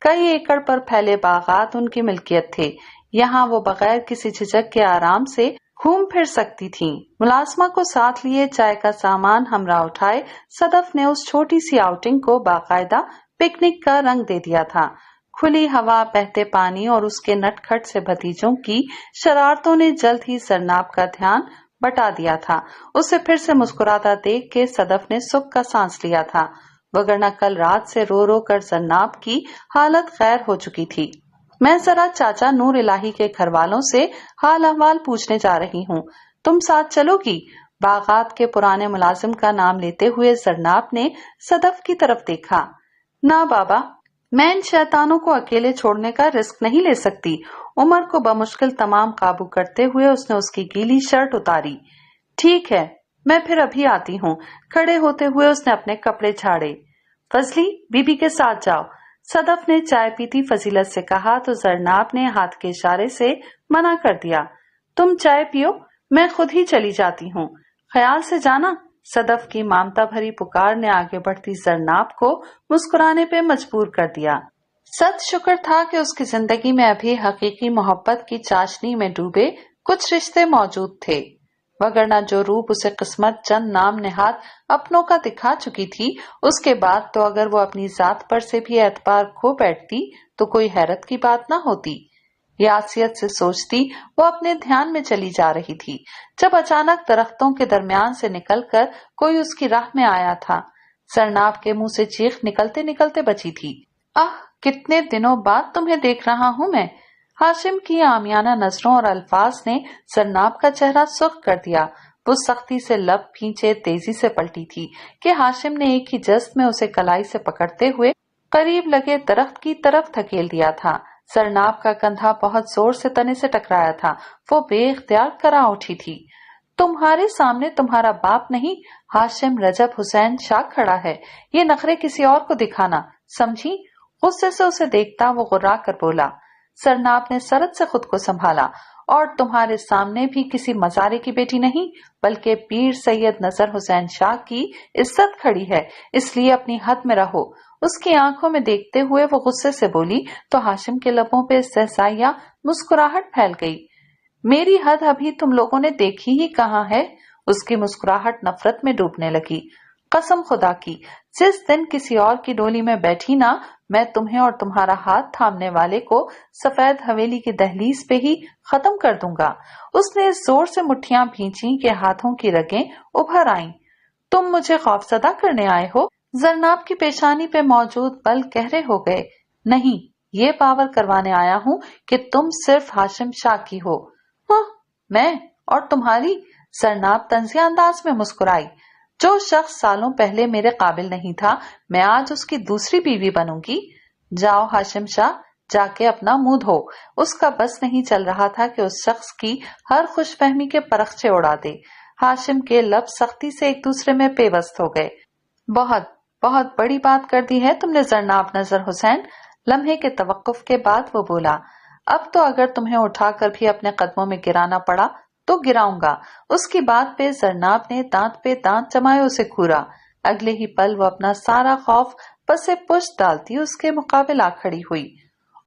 कई एकड़ पर फैले बागात उनकी मिल्कियत थे। यहाँ वो बगैर किसी झिझक के आराम से घूम फिर सकती थी। मुलाजमा को साथ लिए चाय का सामान हमरा उठाए सदफ ने उस छोटी सी आउटिंग को बाकायदा पिकनिक का रंग दे दिया था। खुली हवा, बहते पानी और उसके नटखट से भतीजों की शरारतों ने जल्द ही जरनाब का ध्यान बटा दिया था। उसे फिर से मुस्कुराता देख के सदफ ने सुख का सांस लिया था, वगरना कल रात से रो रो कर जरनाब की हालत खैर हो चुकी थी। मैं जरा चाचा नूर इलाही के घर वालों से हाल अहवाल पूछने जा रही हूँ, तुम साथ चलोगी? बागात के पुराने मुलाजिम का नाम लेते हुए जरनाब ने सदफ की तरफ देखा। ना बाबा, मैं इन शैतानों को अकेले छोड़ने का रिस्क नहीं ले सकती। उमर को बमुश्किल तमाम काबू करते हुए उसने उसकी गीली शर्ट उतारी। ठीक है, मैं फिर अभी आती हूँ। खड़े होते हुए उसने अपने कपड़े झाड़े। फजली, बीबी के साथ जाओ। सदफ ने चाय पीती फजीलत से कहा तो जरनाब ने हाथ के इशारे से मना कर दिया। तुम चाय पियो, मैं खुद ही चली जाती हूँ, ख्याल से जाना। सदफ की ममता भरी पुकार ने आगे बढ़ती जरनाब को मुस्कुराने पे मजबूर कर दिया। सद शुक्र था कि उसकी जिंदगी में अभी हकीकी मोहब्बत की चाशनी में डूबे कुछ रिश्ते मौजूद थे, वगरना जो रूप उसे किस्मत चंद नाम नेहाद अपनों का दिखा चुकी थी, उसके बाद तो अगर वो अपनी जात पर से भी एतबार खो बैठती तो कोई हैरत की बात ना होती। यासियत से सोचती वो अपने ध्यान में चली जा रही थी, जब अचानक दरख्तों के दरमियान से निकलकर कोई उसकी राह में आया था। जरनाब के मुंह से चीख निकलते निकलते बची थी। आह, कितने दिनों बाद तुम्हें देख रहा हूँ मैं। हाशिम की आमियाना नजरों और अल्फाज ने जरनाब का चेहरा सुर्ख कर दिया। वो सख्ती से लब खींचे तेजी से पलटी थी कि हाशिम ने एक ही जस्त में उसे कलाई से पकड़ते हुए करीब लगे दरख्त की तरफ धकेल दिया था। जरनाब का कंधा बहुत जोर से तने से टकराया था। वो बेइख्तियार करा उठी थी। तुम्हारे सामने तुम्हारा बाप नहीं, हाशिम रजब हुसैन शाह खड़ा है। ये नखरे किसी और को दिखाना, समझी? गुस्से से उसे देखता वो गुर्रा कर बोला। सरनाब ने सरद से खुद को संभाला। और तुम्हारे सामने भी किसी मजारे की बेटी नहीं, बल्कि पीर सैयद नजर हुसैन शाह की इज्जत खड़ी है, इसलिए अपनी हद में रहो। उसकी आंखों में देखते हुए वो गुस्से से बोली तो हाशिम के लबों पे सहसाया मुस्कुराहट फैल गई। मेरी हद अभी तुम लोगों ने देखी ही कहाँ है? उसकी मुस्कुराहट नफरत में डूबने लगी। कसम खुदा की, जिस दिन किसी और की डोली में बैठी ना, मैं तुम्हें और तुम्हारा हाथ थामने वाले को सफेद हवेली की दहलीज पे ही खत्म कर दूंगा। उसने जोर से मुट्ठियां भींची कि हाथों की रगें उभर आईं। तुम मुझे खौफजदा करने आए हो? जरनाब की पेशानी पे मौजूद बल गहरे हो गए। नहीं, ये पावर करवाने आया हूँ कि तुम सिर्फ हाशिम शाह की हो। हाँ, मैं और तुम्हारी? जरनाब तंजिया अंदाज में मुस्कुराई। जो शख्स सालों पहले मेरे काबिल नहीं था, मैं आज उसकी दूसरी बीवी बनूंगी। जाओ हाशिम शाह, जाके अपना मुंह धो। उसका बस नहीं चल रहा था कि उस शख्स की हर खुशफहमी के परखचे उड़ा दे। हाशिम के लब सख्ती से एक दूसरे में पेवस्त हो गए। बहुत बहुत बड़ी बात कर दी है तुमने जरनाब नजर हुसैन। लम्हे के तवक्कुफ के बाद वो बोला। अब तो अगर तुम्हें उठाकर भी अपने कदमों में गिराना पड़ा तो गिराऊंगा। उसकी बात पे जरनाब ने दांत पे दांत जमाए उसे घूरा। अगले ही पल वो अपना सारा खौफ पसे पुष्ट डालती उसके मुकाबले आ खड़ी हुई।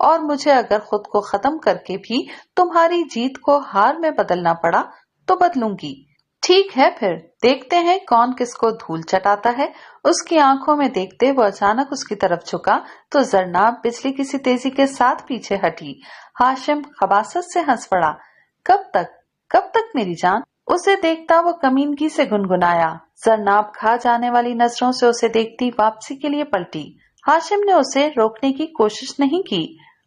और मुझे अगर खुद को खत्म करके भी तुम्हारी जीत को हार में बदलना पड़ा तो बदलूंगी। ठीक है, फिर देखते हैं कौन किसको धूल चटाता है। उसकी आंखों में देखते वो अचानक उसकी तरफ झुका तो जरनाब बिजली की सी तेजी के साथ पीछे हटी। हाशिम खबासत से हंस पड़ा। कब तक मेरी जान? उसे देखता वो कमीनगी से गुनगुनाया। जरनाब खा जाने वाली नजरों से उसे देखती वापसी के लिए पलटी। हाशिम ने उसे रोकने की कोशिश नहीं की।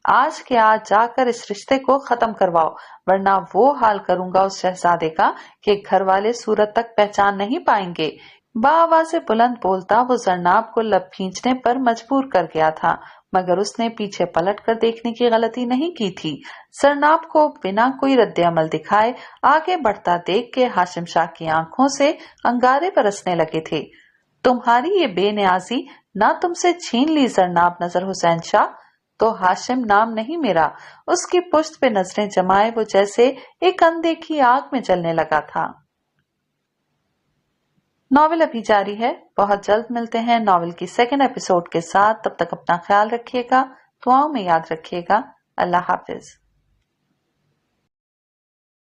आज के आज जाकर इस रिश्ते को खत्म करवाओ, वरना वो हाल करूंगा उस शहजादे का कि घर वाले सूरत तक पहचान नहीं पाएंगे। बाआवाज़े बुलंद बोलता वो जरनाब को लब खींचने पर मजबूर कर गया था, मगर उसने पीछे पलट कर देखने की गलती नहीं की थी। जरनाब को बिना कोई रद्द-ए-अमल दिखाए आगे बढ़ता देख के हाशिम शाह की आंखों से अंगारे बरसने लगे थे। तुम्हारी ये बेनियाजी ना तुमसे छीन ली जरनाब नजर हुसैन शाह, तो हाशिम नाम नहीं मेरा। उसकी पुश्त पे नजरें जमाए वो जैसे एक अनदेखी आग में जलने लगा था। नॉवेल अभी जारी है। बहुत जल्द मिलते हैं नॉवेल की सेकंड एपिसोड के साथ। तब तक अपना ख्याल रखिएगा, दुआओं में याद रखिएगा। अल्लाह हाफिज।